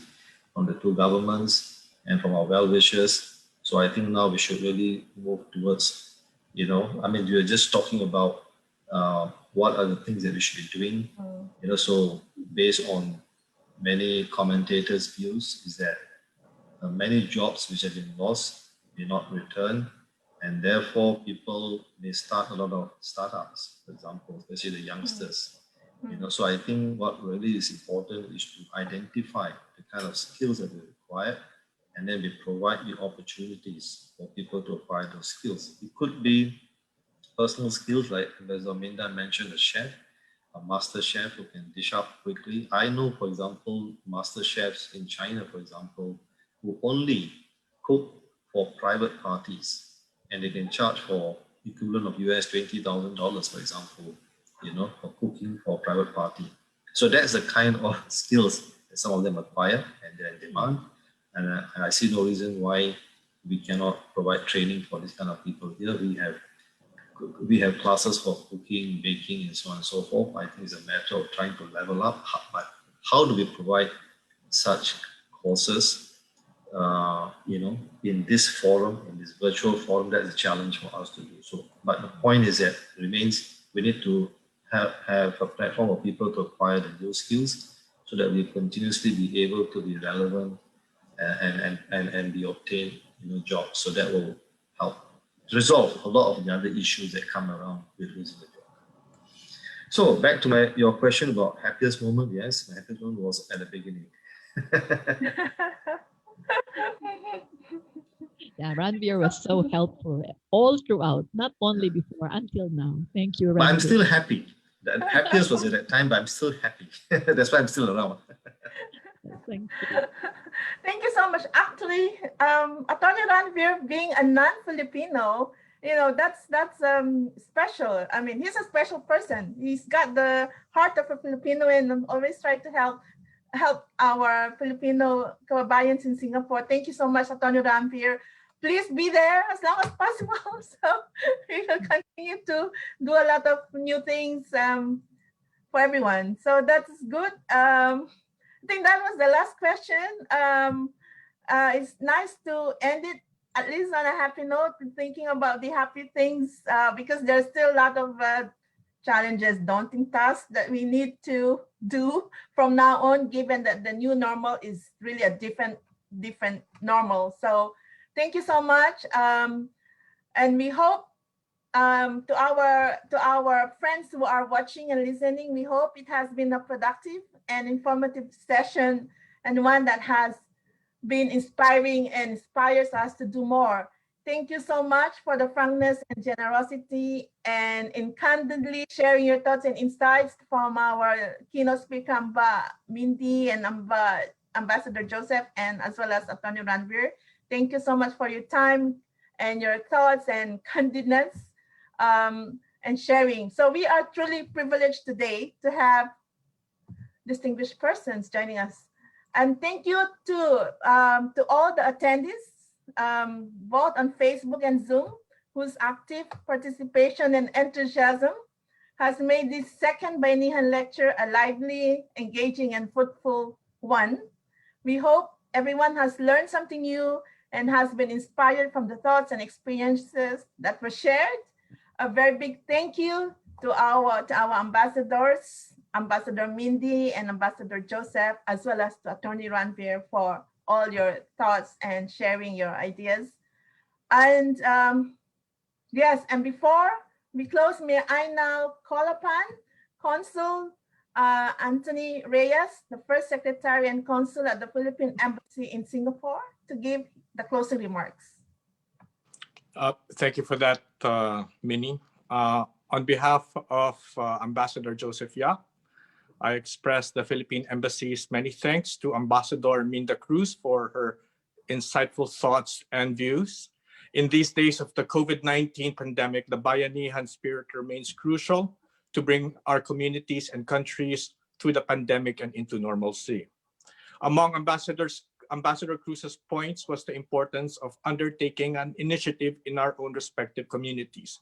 from the two governments, and from our well-wishers. So I think now we should really move towards, we were just talking about what are the things that we should be doing. So based on many commentators' views is that many jobs which have been lost may not return, and therefore people may start a lot of startups, for example, especially the youngsters. So I think what really is important is to identify the kind of skills that we require, and then we provide the opportunities for people to apply those skills. It could be personal skills, like as Minda mentioned, a chef, a master chef who can dish up quickly. I know, for example, master chefs in China, for example, who only cook for private parties, and they can charge for equivalent of US $20,000, for example, for cooking for a private party. So that's the kind of skills that some of them acquire and they're in demand. And I see no reason why we cannot provide training for this kind of people here. We have classes for cooking, baking, and so on and so forth. I think it's a matter of trying to level up. But how do we provide such courses, in this forum, in this virtual forum? That's a challenge for us to do so. But the point is that remains we need to have a platform for people to acquire the new skills so that we continuously be able to be relevant and be obtained jobs. So that will help resolve a lot of the other issues that come around with losing the job. So back to your question about happiest moment. Yes, my happiest moment was at the beginning. Yeah, Ranveer was so helpful all throughout, not only before, until now. Thank you, Ranveer. But I'm still happy. The happiest was at that time, but I'm still happy. That's why I'm still around. Thank you. Thank you so much. Actually, Attorney Ranveer being a non-Filipino, that's special. I mean, he's a special person. He's got the heart of a Filipino and always try to help our Filipino kababayans in Singapore. Thank you so much, Attorney Ranveer. Please be there as long as possible. So we will continue to do a lot of new things for everyone. So that's good. I think that was the last question. It's nice to end it at least on a happy note, thinking about the happy things, because there's still a lot of challenges, daunting tasks that we need to do from now on, given that the new normal is really a different normal. So thank you so much. And we hope to our friends who are watching and listening, we hope it has been a productive and informative session, and one that has been inspiring and inspires us to do more. Thank you so much for the frankness and generosity and in candidly sharing your thoughts and insights from our keynote speaker, Mindy, and Ambassador Joseph, and as well as Attorney Ranveer. Thank you so much for your time and your thoughts and candidness and sharing. So we are truly privileged today to have distinguished persons joining us. And thank you to all the attendees, both on Facebook and Zoom, whose active participation and enthusiasm has made this second Bayanihan Lecture a lively, engaging, and fruitful one. We hope everyone has learned something new and has been inspired from the thoughts and experiences that were shared. A very big thank you to our ambassadors, Ambassador Mindy and Ambassador Joseph, as well as to Attorney Ranveer for all your thoughts and sharing your ideas. And yes, and before we close, may I now call upon Consul Anthony Reyes, the First Secretary and Consul at the Philippine Embassy in Singapore, to give the closing remarks. Thank you for that, Minnie. On behalf of Ambassador Joseph Yap, I express the Philippine Embassy's many thanks to Ambassador Minda Cruz for her insightful thoughts and views. In these days of the COVID-19 pandemic, the Bayanihan spirit remains crucial to bring our communities and countries through the pandemic and into normalcy. Among Ambassador Cruz's points was the importance of undertaking an initiative in our own respective communities.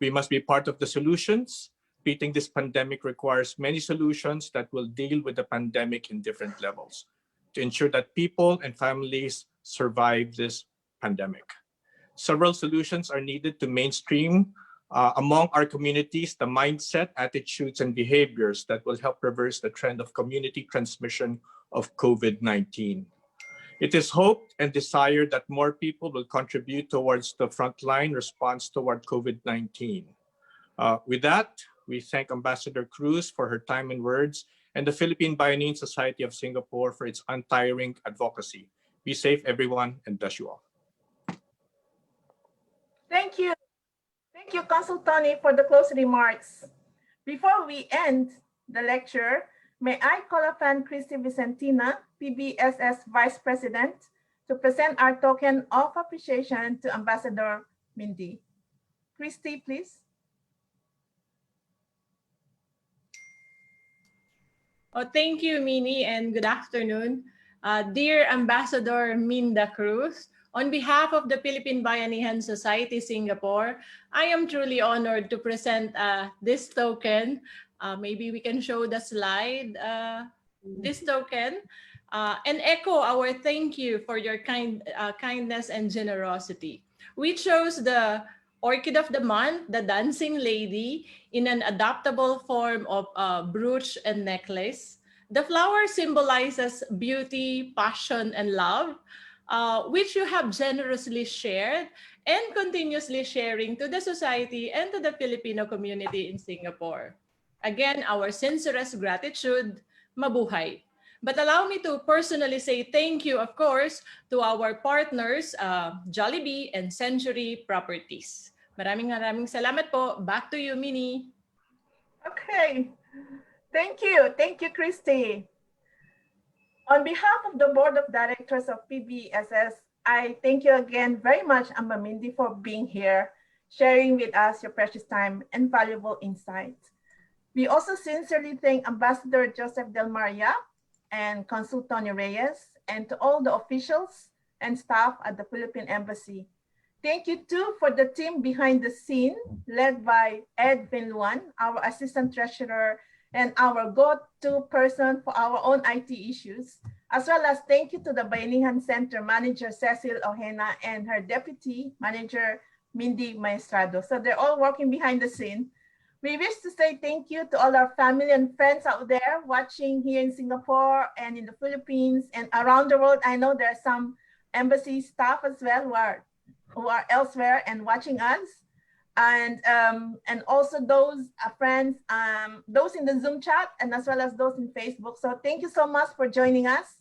We must be part of the solutions. Beating this pandemic requires many solutions that will deal with the pandemic in different levels to ensure that people and families survive this pandemic. Several solutions are needed to mainstream among our communities the mindset, attitudes, and behaviors that will help reverse the trend of community transmission of COVID-19. It is hoped and desired that more people will contribute towards the frontline response toward COVID-19. With that, we thank Ambassador Cruz for her time and words, and the Philippine Bayanihan Society of Singapore for its untiring advocacy. Be safe, everyone, and bless you all. Thank you. Thank you, Consul Tony, for the closing remarks. Before we end the lecture, may I call upon Christy Vicentina, PBSS Vice President, to present our token of appreciation to Ambassador Mindy. Christy, please. Oh, thank you, Minnie, and good afternoon. Dear Ambassador Minda Cruz, on behalf of the Philippine Bayanihan Society Singapore, I am truly honored to present this token. Maybe we can show the slide, this token, and echo our thank you for your kindness and generosity. We chose the Orchid of the Month, the Dancing Lady, in an adaptable form of brooch and necklace. The flower symbolizes beauty, passion, and love, which you have generously shared and continuously sharing to the society and to the Filipino community in Singapore. Again, our sincerest gratitude, mabuhay. But allow me to personally say thank you, of course, to our partners, Jollibee and Century Properties. Maraming salamat po. Back to you, Minnie. Okay. Thank you. Thank you, Christy. On behalf of the Board of Directors of PBSS, I thank you again very much, Amba Mindy, for being here, sharing with us your precious time and valuable insights. We also sincerely thank Ambassador Joseph Del Maria and Consul Tony Reyes, and to all the officials and staff at the Philippine Embassy. Thank you too for the team behind the scene, led by Ed Benluan, our Assistant Treasurer, and our go-to person for our own IT issues, as well as thank you to the Bayanihan Center Manager Cecil Ojena and her Deputy Manager Mindy Maestrado. So they're all working behind the scene. We wish to say thank you to all our family and friends out there watching here in Singapore and in the Philippines and around the world. I know there are some embassy staff as well who are elsewhere and watching us. And also those friends, those in the Zoom chat, and as well as those in Facebook. So thank you so much for joining us.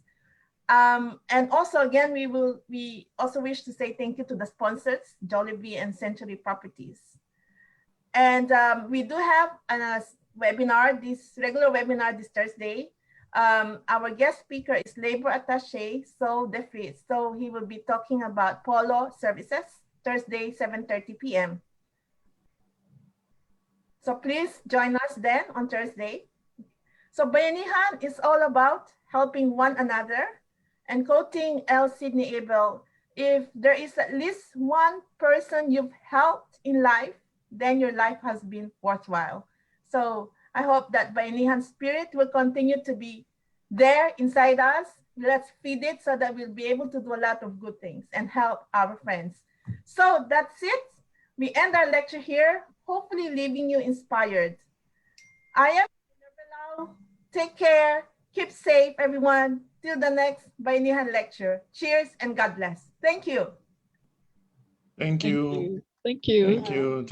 And also again, we also wish to say thank you to the sponsors, Jollibee and Century Properties. And we do have a webinar, this regular webinar this Thursday. Our guest speaker is Labor Attaché Saul DeFries. So he will be talking about polo services, Thursday, 7:30 p.m. So please join us then on Thursday. So Bayanihan is all about helping one another. And quoting L. Sidney Abel, if there is at least one person you've helped in life, then your life has been worthwhile. So I hope that Bayanihan spirit will continue to be there inside us. Let's feed it so that we'll be able to do a lot of good things and help our friends. So that's it. We end our lecture here, hopefully leaving you inspired. I am Minerva. Take care. Keep safe, everyone. Till the next Bayanihan lecture. Cheers and God bless. Thank you. Thank you. Thank you. Thank you.